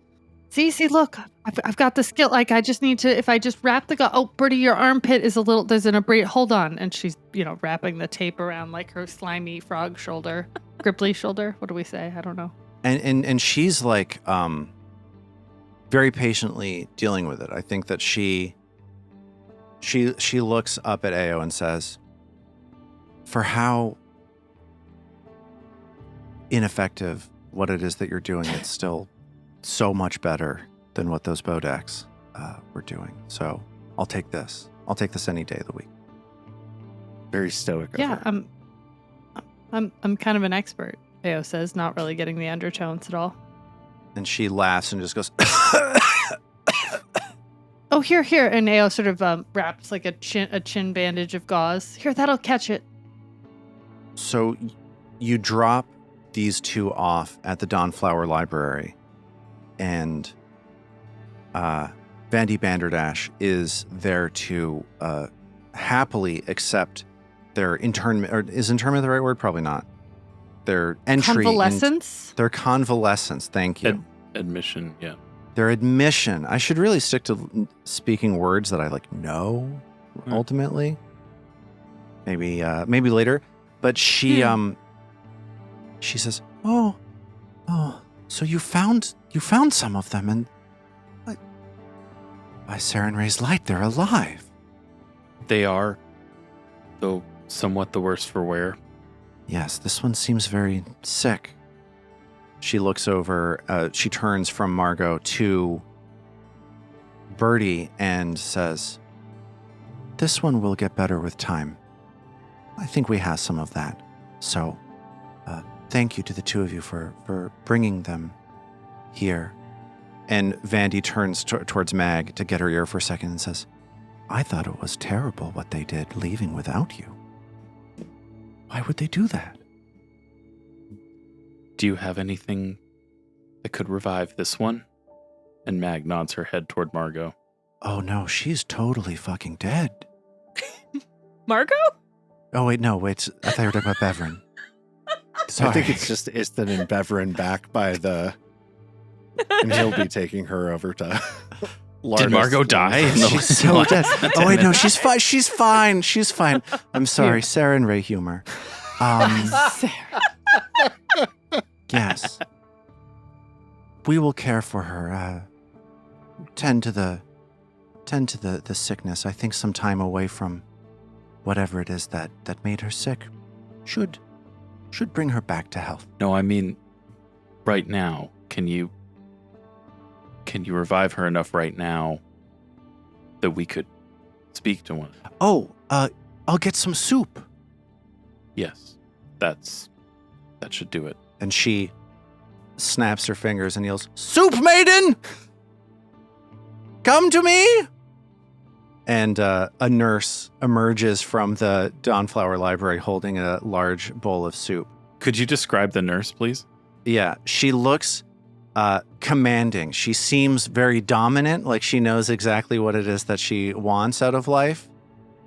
See, look, I've got the skill. Like, I just need to, if I just wrap the, oh, Birdie, your armpit is there's an abrasion. Hold on. And she's, wrapping the tape around like her slimy frog shoulder, gripply shoulder. What do we say? I don't know. And she's like, very patiently dealing with it. I think that she She looks up at Ao and says, for how ineffective what it is that you're doing, it's still so much better than what those Bodaks were doing. So I'll take this. I'll take this any day of the week. Very stoic. of Yeah, her. I'm kind of an expert, Ao says, not really getting the undertones at all. And she laughs and just goes, Oh, here. And Ao sort of wraps like a chin bandage of gauze. Here, that'll catch it. So you drop these two off at the Dawnflower Library, and Vandy Banderdash is there to happily accept their internment. Or is internment the right word? Probably not. Their entry. Convalescence? Their convalescence. Thank you. Admission, yeah. Their admission. I should really stick to speaking words that I know. Ultimately, maybe later. But she says, "Oh, so you found some of them, and by Saren Ray's light, they're alive." They are, though somewhat the worse for wear. Yes, this one seems very sick. She looks over, she turns from Margot to Birdie and says, "This one will get better with time. I think we have some of that. So, thank you to the two of you for bringing them here." And Vandy turns towards Mag to get her ear for a second and says, "I thought it was terrible what they did leaving without you. Why would they do that?" Do you have anything that could revive this one? And Mag nods her head toward Margot. "Oh no, she's totally fucking dead." Margot? Oh wait, no, wait. I thought you were talking about Beverin. Sorry. I think it's just Istan and Beverin back by the... And he'll be taking her over to... Did Margot die? in the She's last so 10 dead. Oh wait, no, minutes? she's fine. She's fine. She's fine. I'm sorry, Sarah and Ray humor. Yes. We will care for her. Tend to the sickness. I think some time away from whatever it is that made her sick should bring her back to health. No, I mean, right now, can you revive her enough right now that we could speak to one? Oh, I'll get some soup. Yes, that should do it. And she snaps her fingers and yells, "Soup maiden! Come to me!" And a nurse emerges from the Dawnflower Library holding a large bowl of soup. Could you describe the nurse, please? Yeah, she looks commanding. She seems very dominant, like she knows exactly what it is that she wants out of life.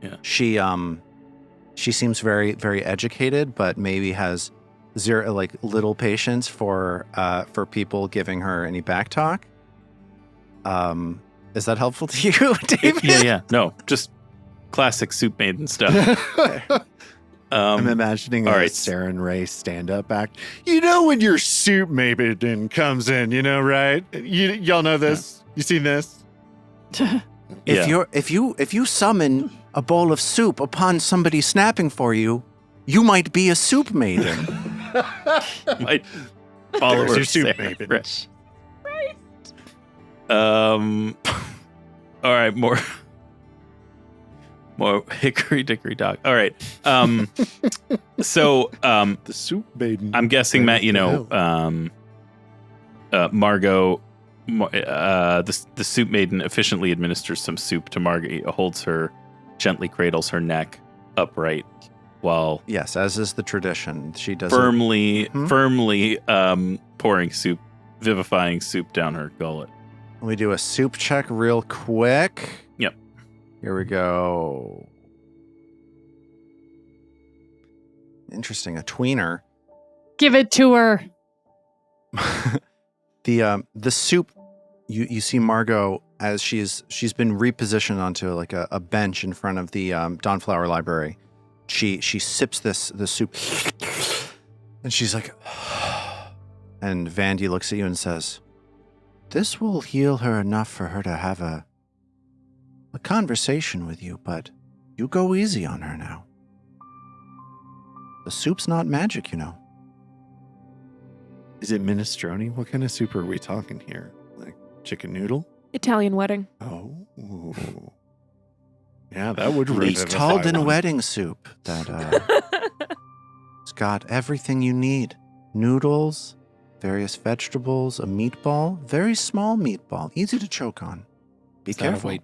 Yeah. She seems very, very educated, but maybe has little patience for people giving her any back talk. Is that helpful to you, David? Yeah. No, just classic soup maiden stuff. I'm imagining a Saren Ray stand-up act. You know when your soup maiden comes in, right? Y'all know this? You seen this? If you summon a bowl of soup upon somebody snapping for you, you might be a soup maiden. Might follow There's her your soup Sarah. maiden. Right. All right, more hickory dickory dock. All right. So The soup maiden. I'm guessing, Matt, Margot, the soup maiden efficiently administers some soup to Margot, holds her, gently cradles her neck upright while Yes, as is the tradition. She does firmly pouring soup, vivifying soup down her gullet. We do a soup check real quick. Yep. Here we go. Interesting, a tweener. Give it to her. The soup, you see Margot as she's been repositioned onto like a bench in front of the Dawnflower Library. She sips the soup, and she's like, and Vandy looks at you and says, "This will heal her enough for her to have a a conversation with you, but you go easy on her now. The soup's not magic, you know. Is it minestrone? What kind of soup are we talking here? Like chicken noodle? Italian wedding. Oh. Yeah, that would It's revivify called in one. wedding soup. It's got everything you need. Noodles, various vegetables, a meatball, very small meatball, easy to choke on. Be careful.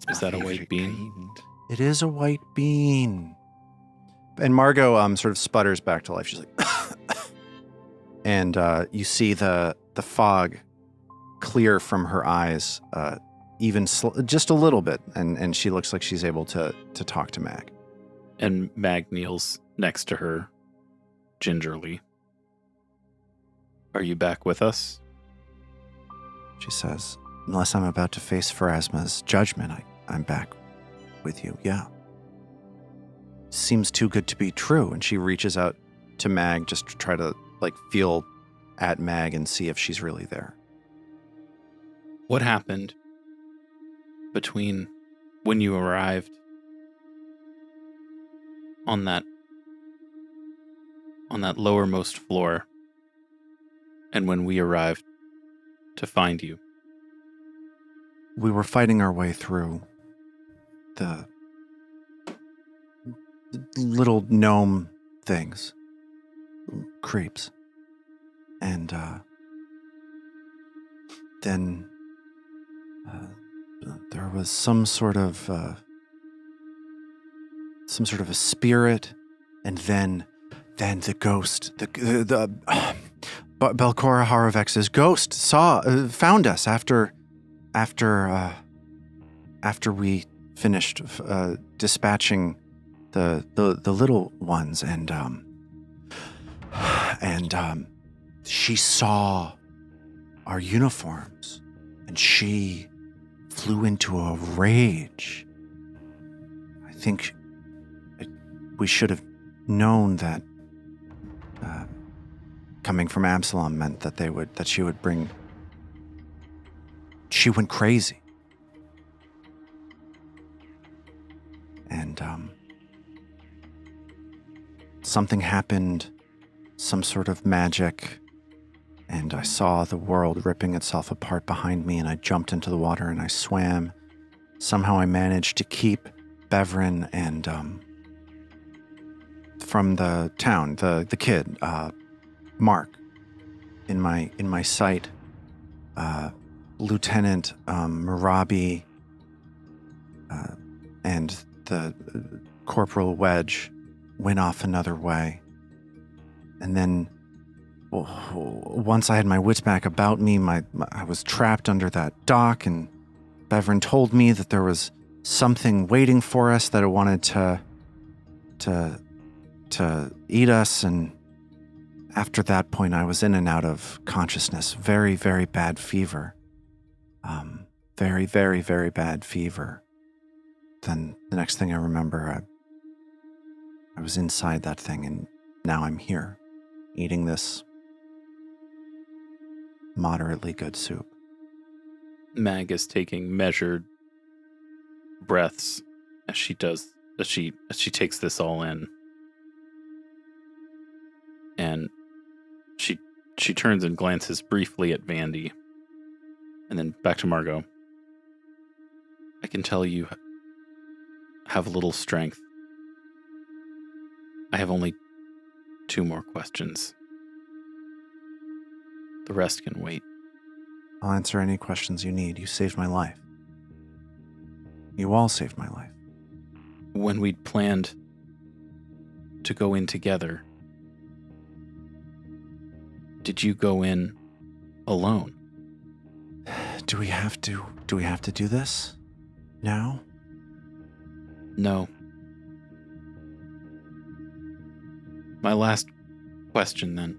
Is that a white bean? It is a white bean. And Margot sort of sputters back to life. She's like, and you see the fog clear from her eyes, just a little bit, and she looks like she's able to talk to Mag. And Mag kneels next to her gingerly. Are you back with us? She says, unless I'm about to face Pharasma's judgment, I'm back with you, yeah. Seems too good to be true. And she reaches out to Mag just to try to feel at Mag and see if she's really there. What happened between when you arrived on that lowermost floor and when we arrived to find you? We were fighting our way through the little gnome things, creeps, and then there was some sort of a spirit, and then the ghost, the Belcora Harovex's ghost found us after we finished dispatching the little ones, and she saw our uniforms, and she flew into a rage. I think we should have known that coming from Absalom meant that she would bring. She went crazy. And something happened, some sort of magic, and I saw the world ripping itself apart behind me, and I jumped into the water and I swam. Somehow I managed to keep Bevrin and from the town, the kid, Mark, in my sight. Lieutenant Marabi and the Corporal Wedge went off another way. And then once I had my wits back about me, I was trapped under that dock, and Bevrin told me that there was something waiting for us, that it wanted to eat us, and after that point I was in and out of consciousness. Very, very bad fever. Very, very, very bad fever. Then the next thing I remember, I was inside that thing, and now I'm here, eating this moderately good soup. Mag is taking measured breaths as she takes this all in. And she turns and glances briefly at Vandy, and then back to Margot. I can tell you have little strength. I have only 2 more questions. The rest can wait. I'll answer any questions you need. You saved my life. You all saved my life. When we'd planned to go in together, did you go in alone? Do we have to do this now? No. My last question then.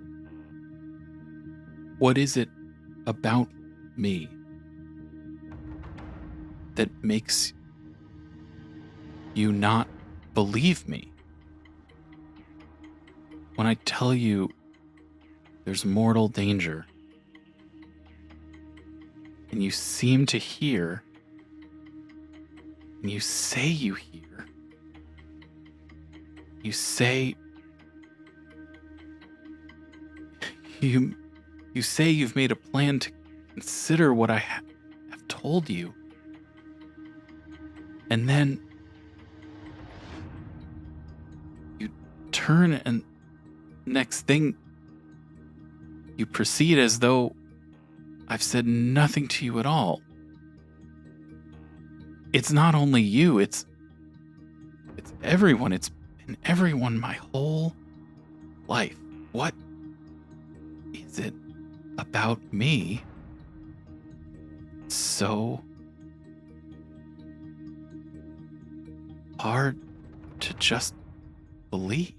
What is it about me that makes you not believe me? When I tell you there's mortal danger, and you seem to hear You say you hear. You say... You say you've made a plan to consider what I have told you. And then you turn and next thing you proceed as though I've said nothing to you at all. It's not only you, it's everyone. It's been everyone my whole life. What is it about me so hard to just believe?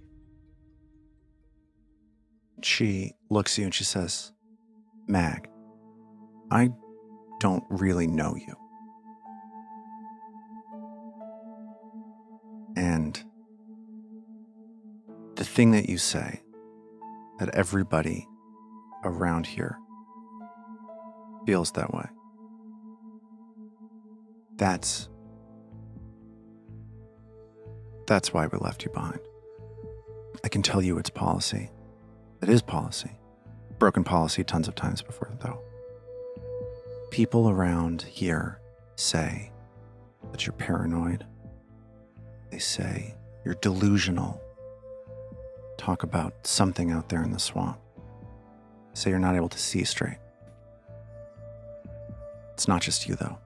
She looks at you and she says, Mag, I don't really know you. And the thing that you say, that everybody around here feels that way. That's why we left you behind. I can tell you it's policy. It is policy. Broken policy tons of times before, though. People around here say that you're paranoid. They say you're delusional. Talk about something out there in the swamp. Say you're not able to see straight. It's not just you, though.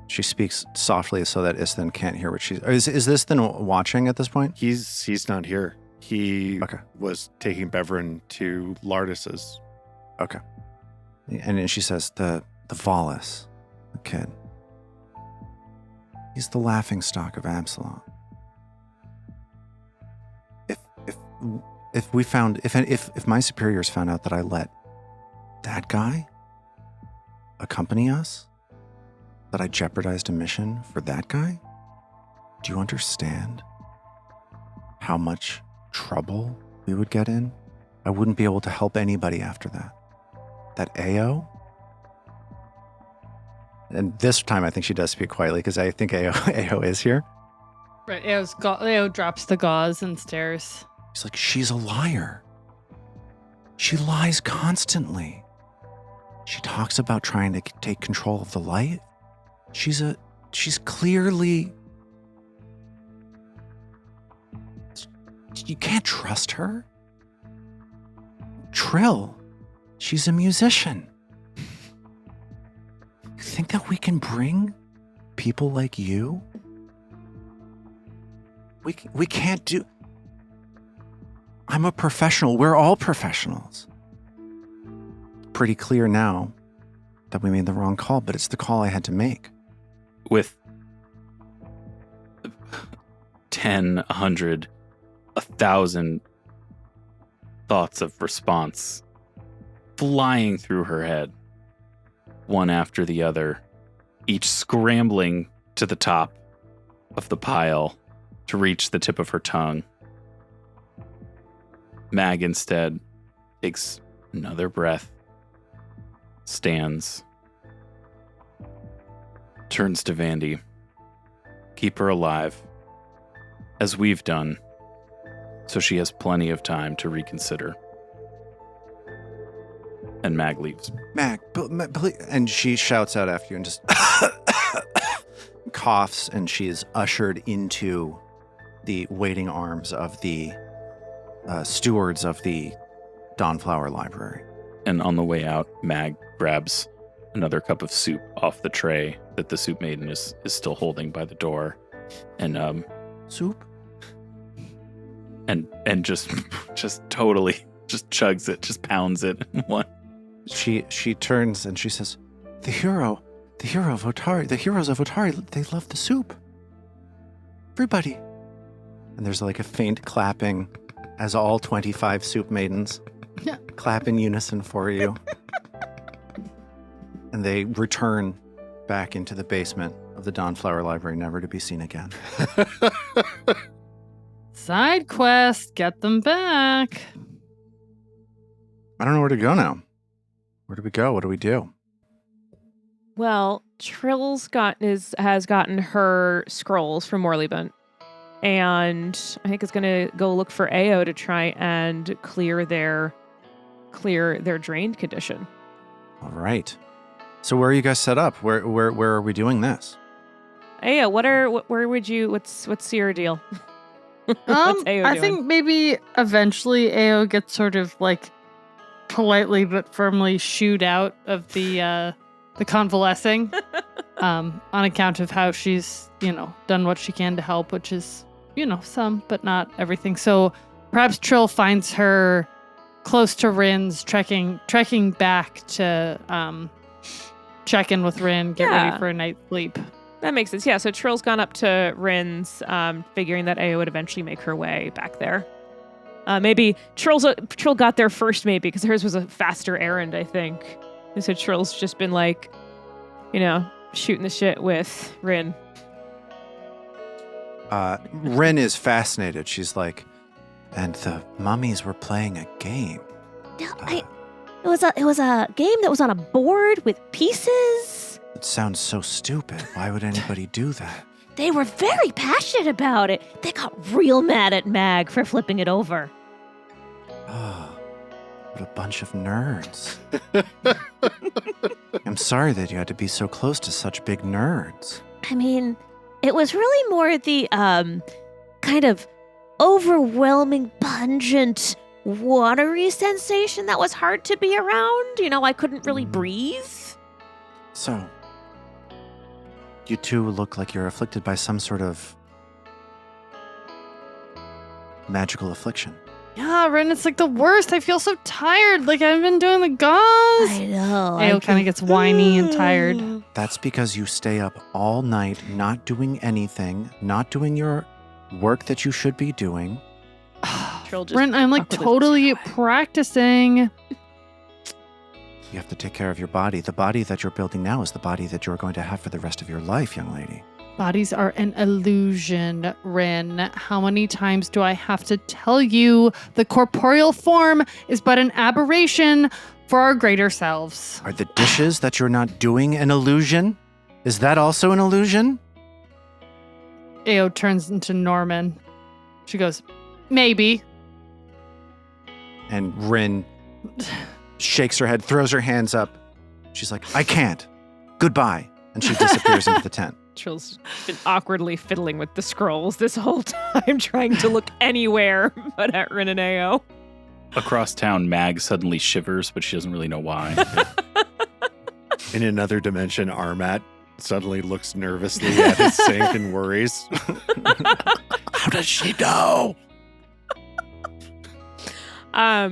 She speaks softly so that Isthan can't hear what she's... Is this then watching at this point? He's not here. He Okay. was taking Beverin to Lardis's. Okay. And then she says, the Valis, the kid. He's the laughingstock of Absalom. If my superiors found out that I let that guy accompany us, that I jeopardized a mission for that guy, do you understand how much trouble we would get in? I wouldn't be able to help anybody after that. That AO? And this time I think she does speak quietly because I think AO is here. Right. AO drops the gauze and stares. He's like, she's a liar. She lies constantly. She talks about trying to take control of the light. She's clearly... You can't trust her. Trill, she's a musician. You think that we can bring people like you? We can't do... I'm a professional. We're all professionals. Pretty clear now that we made the wrong call, but it's the call I had to make. With 10, 100, 1,000 thoughts of response flying through her head, one after the other, each scrambling to the top of the pile to reach the tip of her tongue. Mag instead takes another breath, stands, turns to Vandy. Keep her alive, as we've done, so she has plenty of time to reconsider. And Mag leaves. Mag, and she shouts out after you and just coughs, and she is ushered into the waiting arms of the stewards of the Dawnflower Library. And on the way out, Mag grabs another cup of soup off the tray that the soup maiden is still holding by the door. And Soup? And just totally just chugs it, just pounds it. What? She turns and she says, the heroes of Otari, they love the soup. Everybody. And there's like a faint clapping as all 25 soup maidens clap in unison for you. And they return back into the basement of the Dawnflower Library, never to be seen again. Side quest, get them back. I don't know where to go now. Where do we go? What do we do? Well, Trill's has gotten her scrolls from Morleybunt, and I think is going to go look for Ao to try and clear their drained condition. All right. So where are you guys set up? Where are we doing this? Ao, what's your deal? What's Ao I doing? think maybe eventually Ao gets sort of like politely but firmly shooed out of the convalescing on account of how she's, done what she can to help, which is, some, but not everything. So perhaps Trill finds her close to Rin's, trekking back to check in with Rin, get ready for a night's sleep. That makes sense. Yeah, so Trill's gone up to Rin's, figuring that Ao would eventually make her way back there. Maybe Trill got there first, maybe, because hers was a faster errand, I think. And so Trill's just been like, shooting the shit with Rin. Rin is fascinated. She's like, and the mummies were playing a game. It was a game that was on a board with pieces. It sounds so stupid. Why would anybody do that? They were very passionate about it. They got real mad at Mag for flipping it over. Oh, what a bunch of nerds. I'm sorry that you had to be so close to such big nerds. I mean, it was really more the kind of overwhelming, pungent, watery sensation that was hard to be around. I couldn't really breathe. So, you two look like you're afflicted by some sort of magical affliction. Yeah, Rin, it's like the worst. I feel so tired. Like I've been doing the gauze. I know. Ao kind of gets whiny and tired. That's because you stay up all night not doing anything, not doing your work that you should be doing. Trill just Rin, I'm like awkwardly totally looks away. practicing. You have to take care of your body. The body that you're building now is the body that you're going to have for the rest of your life, young lady. Bodies are an illusion, Rin. How many times do I have to tell you the corporeal form is but an aberration for our greater selves? Are the dishes that you're not doing an illusion? Is that also an illusion? Ao turns into Norman. She goes, maybe. And Rin shakes her head, throws her hands up. She's like, I can't. Goodbye. And she disappears into the tent. Trill's been awkwardly fiddling with the scrolls this whole time, trying to look anywhere but at Rin and Ao. Across town, Mag suddenly shivers, but she doesn't really know why. In another dimension, Armat suddenly looks nervously at his sink and worries. How does she know?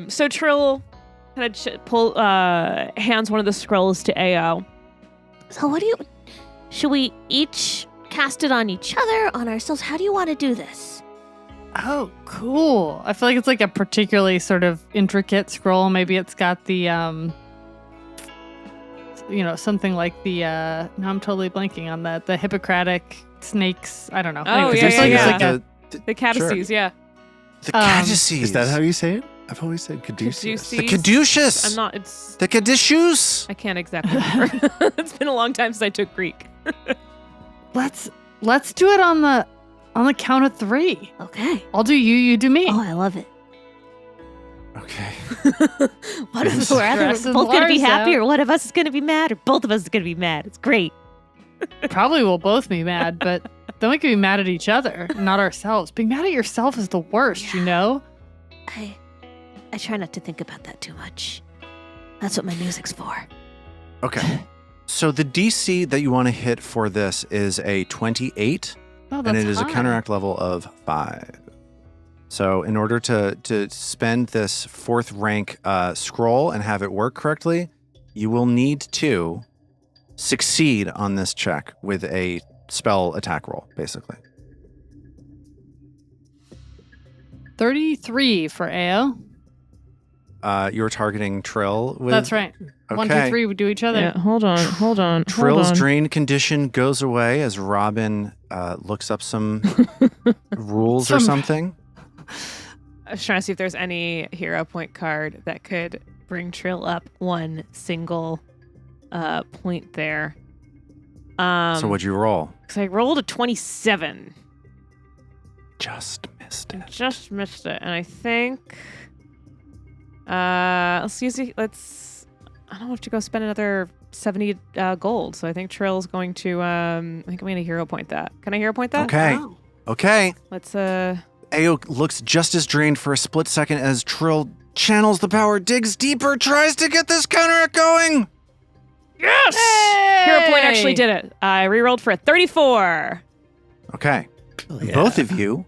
So Trill kind of hands one of the scrolls to Ao. So should we each cast it on each other, on ourselves? How do you want to do this? Oh, cool. I feel like it's like a particularly sort of intricate scroll. Maybe it's got the, something like the, now I'm totally blanking on that. The Hippocratic snakes. I don't know. Oh, Anyways, yeah, I feel like yeah, it's like The cadices, yeah. The Cadices. Is that how you say it? I've always said caduceus. The Caduceus. I'm not, it's, The Caduceus. I can't exactly remember. It's been a long time since I took Greek. let's do it on the count of 3. Okay. I'll do you, you do me. Oh, I love it. Okay. What if we're either Stressing both going to be Lars happy out. or one of us is going to be mad or both of us is going to be mad? It's great. Probably we'll both be mad, but then we can be mad at each other, not ourselves. Being mad at yourself is the worst, you know? I try not to think about that too much. That's what my music's for. Okay. So the DC that you want to hit for this is a 28, Oh, and that's it is a high. counteract level of 5. So in order to spend this 4th rank scroll and have it work correctly, you will need to succeed on this check with a spell attack roll, basically. 33 for Ao. You're targeting Trill with... That's right. Okay. 1, 2, 3, we do each other. Yeah, hold on. Trill's drain condition goes away as Robin looks up some rules or something. I was trying to see if there's any hero point card that could bring Trill up one single point there. So what'd you roll? Because I rolled a 27. Just missed it. Just missed it. And I think let's use it. I don't have to go spend another 70 gold. So I think Trill's going to I think I'm gonna hero point that. Can I hero point that? Okay. Wow. Okay. Let's Ao looks just as drained for a split second as Trill channels the power, digs deeper, tries to get this counteract going. Yes! Hero point actually did it. I rerolled for a 34. Okay. Yeah. Both of you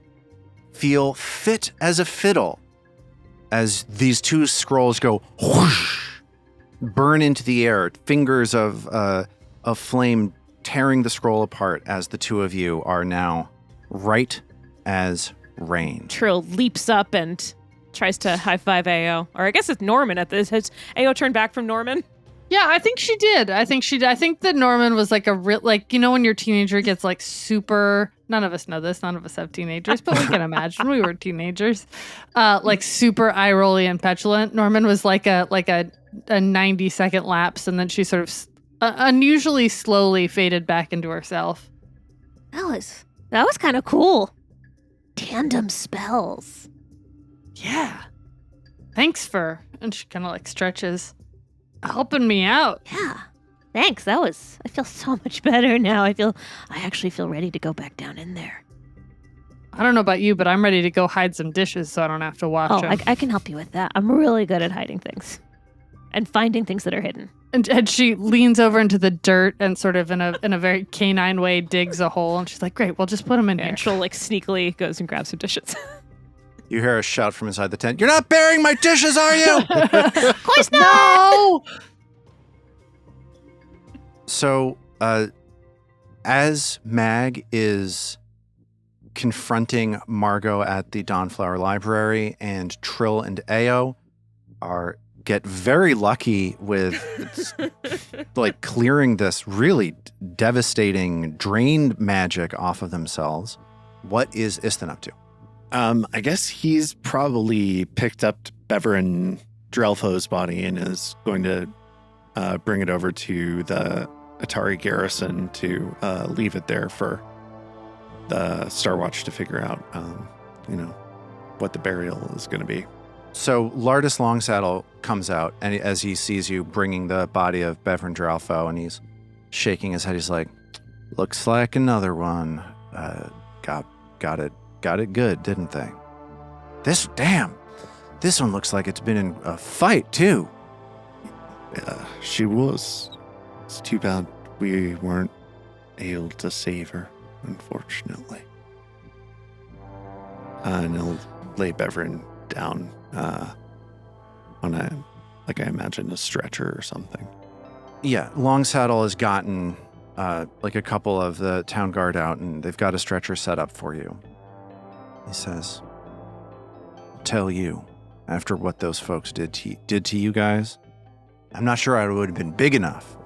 feel fit as a fiddle as these two scrolls go whoosh, burn into the air, fingers of flame tearing the scroll apart as the two of you are now right as rain. Trill leaps up and tries to high five Ao. Or I guess it's Norman at this. Has Ao turned back from Norman? Yeah, I think she did. I think that Norman was like a real, like, you know, when your teenager gets like super, none of us know this, none of us have teenagers, but we can imagine we were teenagers, like super eye-rolly and petulant. Norman was like a 90-second lapse, and then she sort of unusually slowly faded back into herself. That was kind of cool. Tandem spells. Yeah. Thanks for, and she kind of like stretches, helping me out. Yeah. Thanks. I feel so much better now. I actually feel ready to go back down in there. I don't know about you, but I'm ready to go hide some dishes so I don't have to watch them. I can help you with that. I'm really good at hiding things and finding things that are hidden. And she leans over into the dirt and sort of in a very canine way digs a hole, and she's like, "Great, we'll just put them in here." And Trill like sneakily goes and grabs some dishes. You hear a shout from inside the tent. You're not burying my dishes, are you? Of course not! No! So, as Mag is confronting Margot at the Dawnflower Library, and Trill and Ao get very lucky with like clearing this really devastating drained magic off of themselves, what is Istin up to? I guess he's probably picked up Beverin Drelfo's body and is going to bring it over to the Atari garrison to leave it there for the Star Watch to figure out, what the burial is going to be. So Lardis Longsaddle comes out, and as he sees you bringing the body of Beverin Drelfo, and he's shaking his head, he's like, "Looks like another one. Got it good, didn't they? This one looks like it's been in a fight too." She was. It's too bad we weren't able to save her, unfortunately. And he'll lay Beverin down on I imagine a stretcher or something. Yeah, Longsaddle has gotten like a couple of the town guard out, and they've got a stretcher set up for you. He says, "Tell you, after what those folks did to you guys, I'm not sure I would have been big enough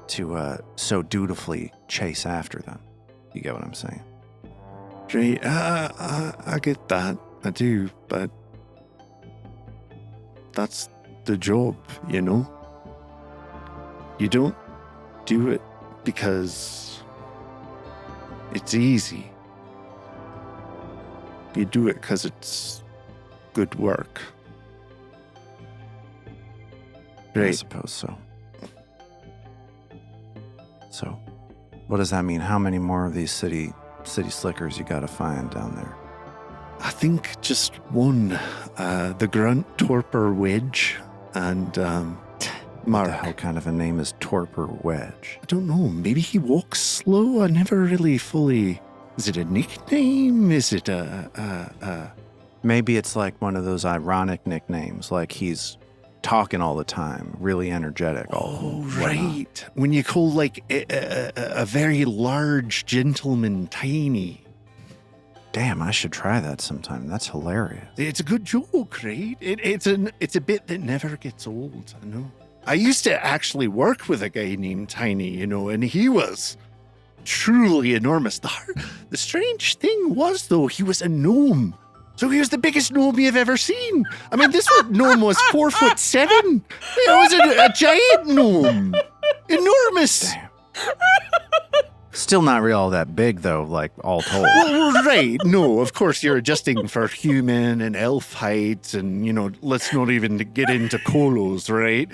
to so dutifully chase after them." You get what I'm saying? Right, I get that. I do, but that's the job, you know? You don't do it because it's easy. You do it because it's good work. I Right. suppose so. So, what does that mean? How many more of these city slickers you gotta find down there? I think just one. The Grunt, Torpor, Wedge, and Mark. What the hell kind of a name is Torpor Wedge? I don't know. Maybe he walks slow. I never really fully... Is it a nickname? Is it Maybe it's like one of those ironic nicknames, like he's talking all the time, really energetic. right. When you call like a very large gentleman tiny. Damn, I should try that sometime. That's hilarious. It's a good joke, right? It's a bit that never gets old, I know. I used to actually work with a guy named Tiny, and he was truly enormous. The strange thing was, though, he was a gnome. So he was the biggest gnome you've ever seen. I mean, this gnome was 4'7". It was a giant gnome. Enormous. Damn. Still not really all that big, though, like all told. Well, right. No, of course you're adjusting for human and elf heights, and let's not even get into colos, right?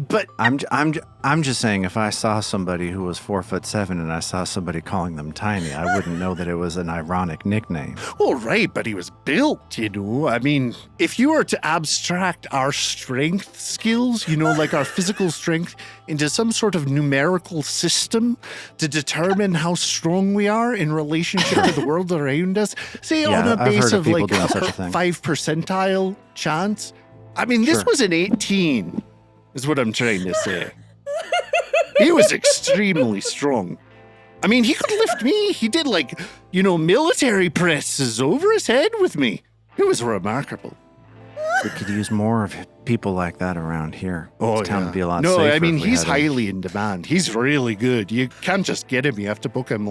But I'm just saying, if I saw somebody who was 4'7" and I saw somebody calling them tiny, I wouldn't know that it was an ironic nickname. well, right. But he was built. I mean, if you were to abstract our strength skills, like our physical strength, into some sort of numerical system to determine how strong we are in relationship to the world around us, say on a I've base heard of of people like doing such a thing. 5 percentile chance. I mean, this Sure. was an 18, is what I'm trying to say. He was extremely strong. I mean, he could lift me. He did military presses over his head with me. It was remarkable. We could use more of people like that around here. This town would be a lot No, safer. I mean, if we he's had him. highly in demand. He's really good. You can't just get him. You have to book him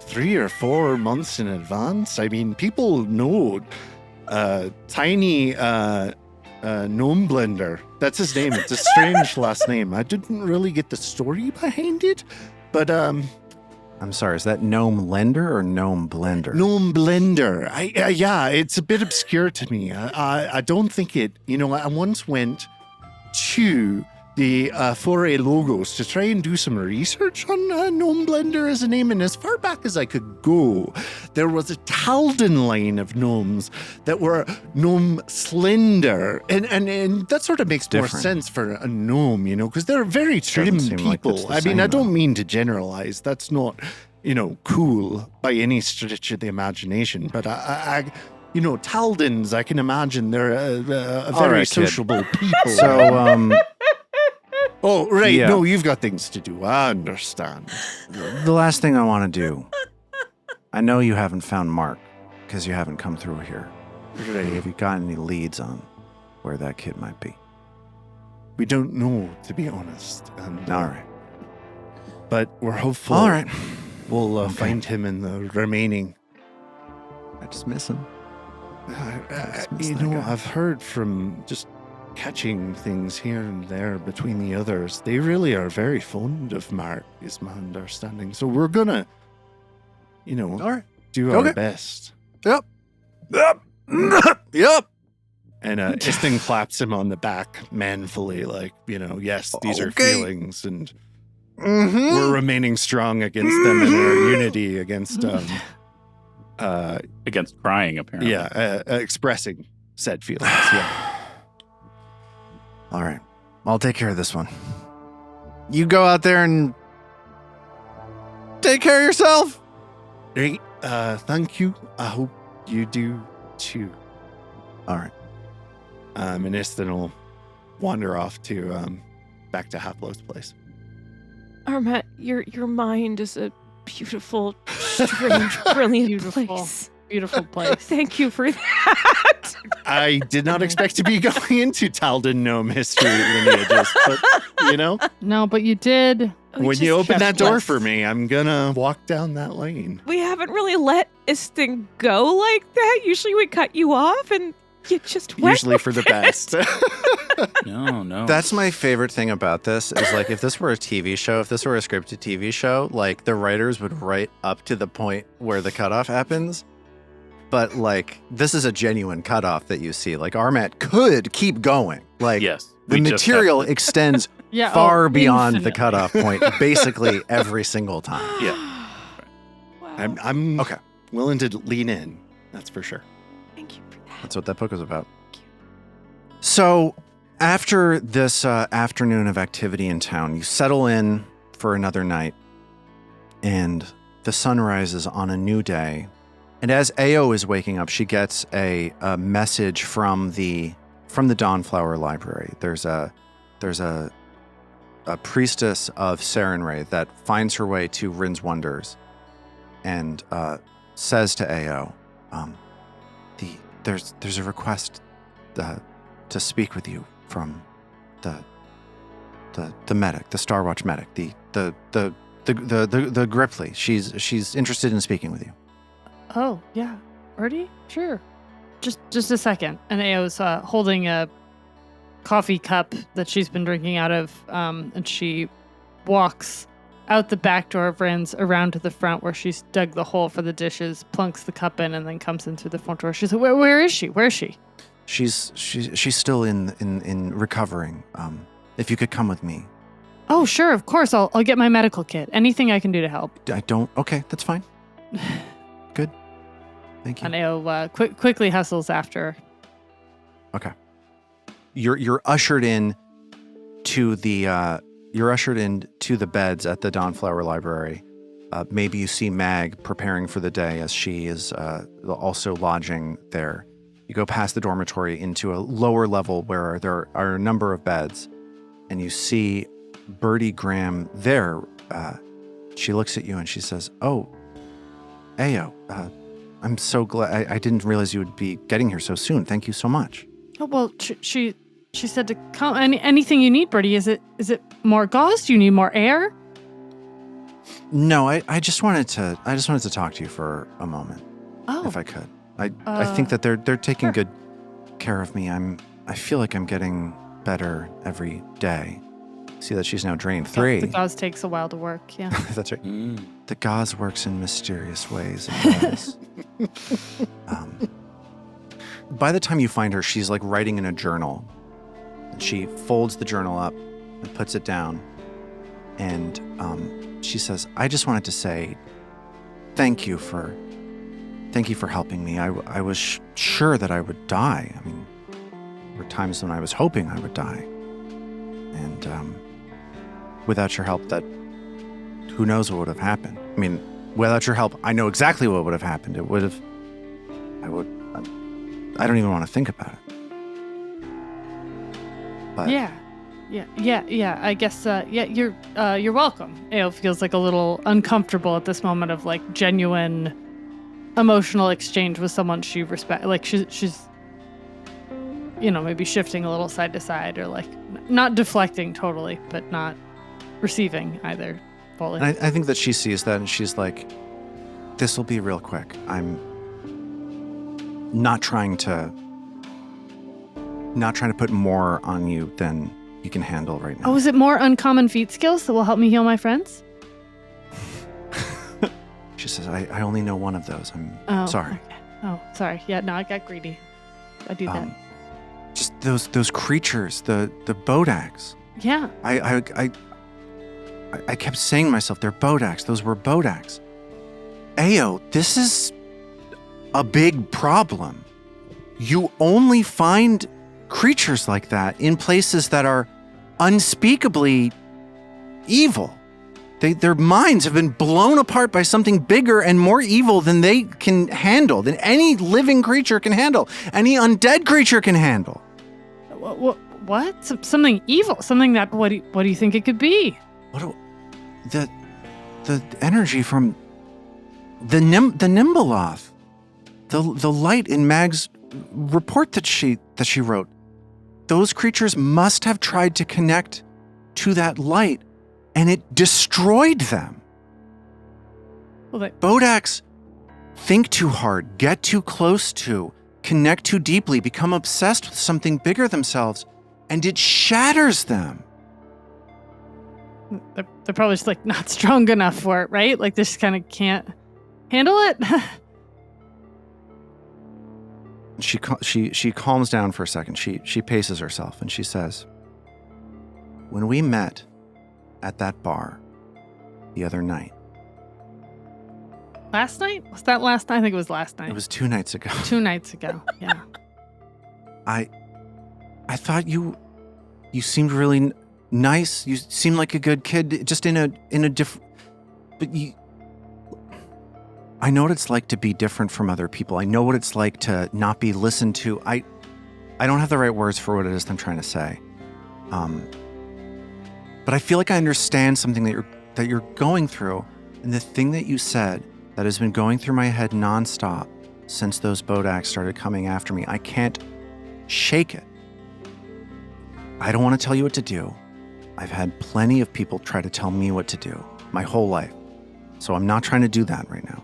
3 or 4 months in advance. I mean, people know Tiny Gnome Blender. That's his name. It's a strange last name. I didn't really get the story behind it, but I'm sorry, is that Gnome Lender or Gnome Blender? Gnome Blender. Yeah, it's a bit obscure to me. I don't think it. I once went to the Foray Logos to try and do some research on Gnome Blender as a name, and as far back as I could go, there was a Talden line of gnomes that were Gnome Slender, and that sort of makes more Different. sense for a gnome, because they're very trim seem like people. it's the I mean, same, I though. don't mean to generalize. That's not cool by any stretch of the imagination, but I Taldens, I can imagine they're a All very right, kid. sociable people. So, oh, right. Yeah. No, you've got things to do. I understand. the last thing I want to do, I know you haven't found Mark because you haven't come through here. Right. Have you got any leads on where that kid might be? We don't know, to be honest. And, All right. But we're hopeful. All right. We'll Okay. find him in the remaining. I just miss him. Miss that guy. I've heard from just catching things here and there between the others. They really are very fond of Mark, is my understanding. So we're gonna, All right. do our Okay. best. Yep. Yep. And Istin claps him on the back manfully, yes, these are Okay. feelings, and Mm-hmm. we're remaining strong against them in our unity against, Against crying, apparently. expressing said feelings. Yeah. All right. I'll take care of this one. You go out there and take care of yourself. Great. Thank you. I hope you do too. All right. And Istin will wander off to back to Haplow's place. Armat, your mind is a beautiful, strange, brilliant Beautiful. place. Beautiful place. Thank you for that. I did not expect to be going into Talden gnome history lineages, but No, but you did. We when you just open that door blessed. for me, I'm gonna walk down that lane. We haven't really let this thing go like that. Usually we cut you off and you just went Usually for the with it. best. No. That's my favorite thing about this is if this were a TV show, if this were a scripted TV show, the writers would write up to the point where the cutoff happens. But this is a genuine cutoff that you see. Armat could keep going. Yes. The we just material have to- extends Yeah. far beyond the infinitely. cutoff point basically every single time. Yeah. Wow. I'm Okay. willing to lean in. That's for sure. Thank you for that. That's what that book is about. So, after this afternoon of activity in town, you settle in for another night, and the sun rises on a new day. And as Ao is waking up, she gets a message from the Dawnflower Library. There's a priestess of Sarenrae that finds her way to Rin's Wonders, and says to Ao, there's a request to speak with you from the medic, the Starwatch medic, the Gripply. She's interested in speaking with you. Oh, yeah. Birdie? Sure. Just a second. And Ao's holding a coffee cup that she's been drinking out of, and she walks out the back door of Rin's, around to the front where she's dug the hole for the dishes, plunks the cup in, and then comes in through the front door. She's like, where is she? Where is she? She's still in recovering. If you could come with me. Oh, sure, of course. I'll get my medical kit. Anything I can do to help. Okay, that's fine. Good. Thank you. And Ao quickly hustles after. Okay. You're ushered in to the beds at the Dawnflower Library. Maybe you see Mag preparing for the day as she is also lodging there. You go past the dormitory into a lower level where there are a number of beds, and you see Birdie Graham there. She looks at you and she says, "Oh, Ao, I'm so glad. I didn't realize you would be getting here so soon. Thank you so much." Oh, well, she said to come. Anything you need, Birdie. Is it more gauze? Do you need more air? No, I just wanted to talk to you for a moment, if I could. I think that they're taking good care of me. I feel like I'm getting better every day. See that she's now drained 3. The gauze takes a while to work. Yeah, that's right. The gauze works in mysterious ways. It does. By the time you find her, she's like writing in a journal. She folds the journal up and puts it down, and she says, "I just wanted to say thank you for helping me. I was sure that I would die. I mean, there were times when I was hoping I would die. And without your help, who knows what would have happened. I mean, without your help, I know exactly what would have happened. I don't even want to think about it. But yeah. I guess, you're welcome. Ao feels like a little uncomfortable at this moment of like genuine emotional exchange with someone she respects. Like she's, maybe shifting a little side to side, or like not deflecting totally, but not receiving either fully. And I think that she sees that and she's like, this will be real quick. I'm not trying to put more on you than you can handle right now. Oh, is it more uncommon feat skills that will help me heal my friends? She says, I only know one of those. I'm sorry. Okay. Oh, sorry. Yeah, no, I got greedy. I do that. Just those creatures, the Bodax. Yeah. I kept saying to myself, they're Bodax. Those were Bodax. Ao, this is a big problem. You only find creatures like that in places that are unspeakably evil. Their minds have been blown apart by something bigger and more evil than they can handle, than any living creature can handle, any undead creature can handle. What? Something evil? Something that? What do you think it could be? The energy from the Nimbaloth, the light in Mag's report that she wrote. Those creatures must have tried to connect to that light, and it destroyed them. Well, Bodax think too hard, get too close to, connect too deeply, become obsessed with something bigger themselves, and it shatters them. They're probably just like not strong enough for it, right? Like they just kind of can't handle it. She calms down for a second. She paces herself and she says, "When we met at that bar the other night." Last night? Was that last night? I think it was last night. It was 2 nights ago. 2 nights ago. Yeah. I thought you seemed really nice. You seemed like a good kid, just in a different. But I know what it's like to be different from other people. I know what it's like to not be listened to. I don't have the right words for what it is I'm trying to say. But I feel like I understand something that you're going through, and the thing that you said that has been going through my head nonstop since those Bodax started coming after me. I can't shake it. I don't want to tell you what to do. I've had plenty of people try to tell me what to do my whole life. So I'm not trying to do that right now.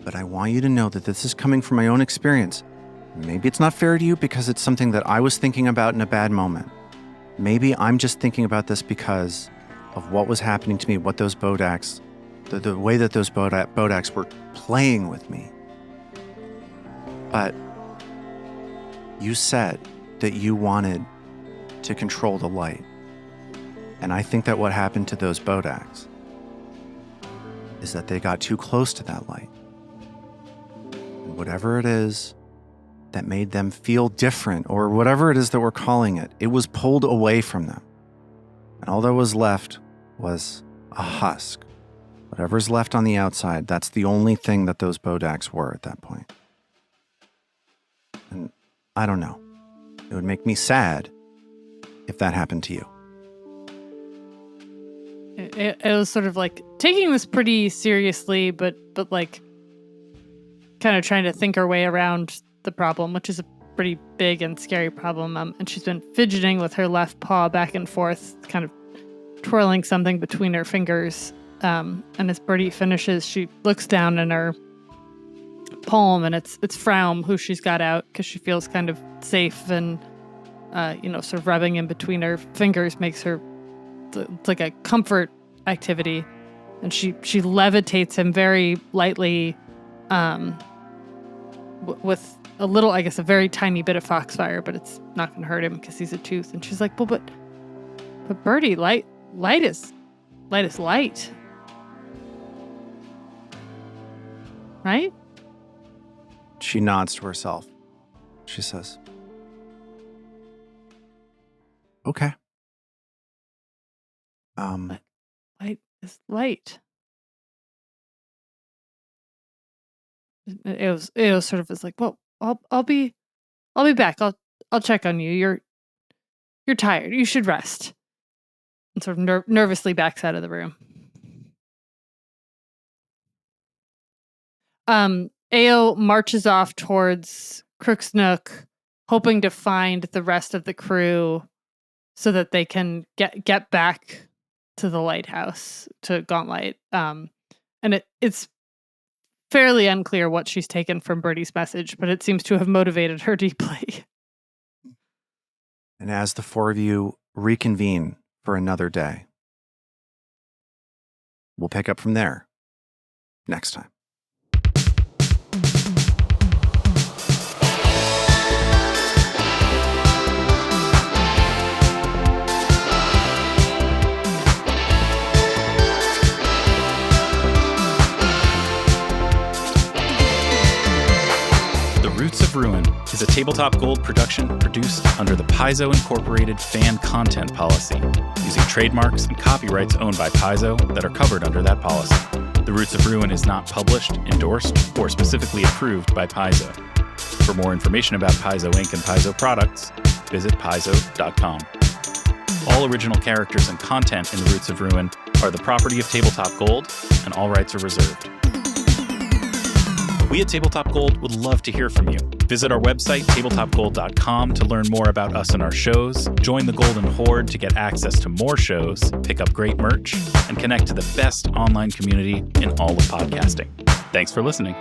But I want you to know that this is coming from my own experience. Maybe it's not fair to you because it's something that I was thinking about in a bad moment. Maybe I'm just thinking about this because of what was happening to me, what those Bodaks, the way that those Bodaks were playing with me. But you said that you wanted to control the light. And I think that what happened to those Bodaks is that they got too close to that light. And whatever it is that made them feel different, or whatever it is that we're calling it, it was pulled away from them. And all that was left was a husk. Whatever's left on the outside, that's the only thing that those Bodaks were at that point. And I don't know. It would make me sad if that happened to you. It was sort of like taking this pretty seriously, but like kind of trying to think her way around the problem, which is a pretty big and scary problem. And she's been fidgeting with her left paw back and forth, kind of twirling something between her fingers. And as Birdie finishes, she looks down in her palm, and it's Fraum who she's got out because she feels kind of safe, and sort of rubbing in between her fingers makes her it's like a comfort activity. And she levitates him very lightly, with a little, I guess, a very tiny bit of foxfire, but it's not going to hurt him because he's a tooth. And she's like, well, but Birdie, light is light. Right? She nods to herself. She says, okay. Light is light. It was sort of as like, well, I'll be back. I'll check on you. You're tired. You should rest. And sort of nervously backs out of the room. Ao marches off towards Crook's Nook, hoping to find the rest of the crew so that they can get back to the lighthouse, to Gauntlet. And it's fairly unclear what she's taken from Birdie's message, but it seems to have motivated her deeply. And as the four of you reconvene for another day, we'll pick up from there next time. Roots of Ruin is a Tabletop Gold production produced under the Paizo Incorporated fan content policy, using trademarks and copyrights owned by Paizo that are covered under that policy. The Roots of Ruin is not published, endorsed, or specifically approved by Paizo. For more information about Paizo Inc. and Paizo products, visit paizo.com. All original characters and content in The Roots of Ruin are the property of Tabletop Gold, and all rights are reserved. We at Tabletop Gold would love to hear from you. Visit our website, tabletopgold.com, to learn more about us and our shows, join the Golden Horde to get access to more shows, pick up great merch, and connect to the best online community in all of podcasting. Thanks for listening.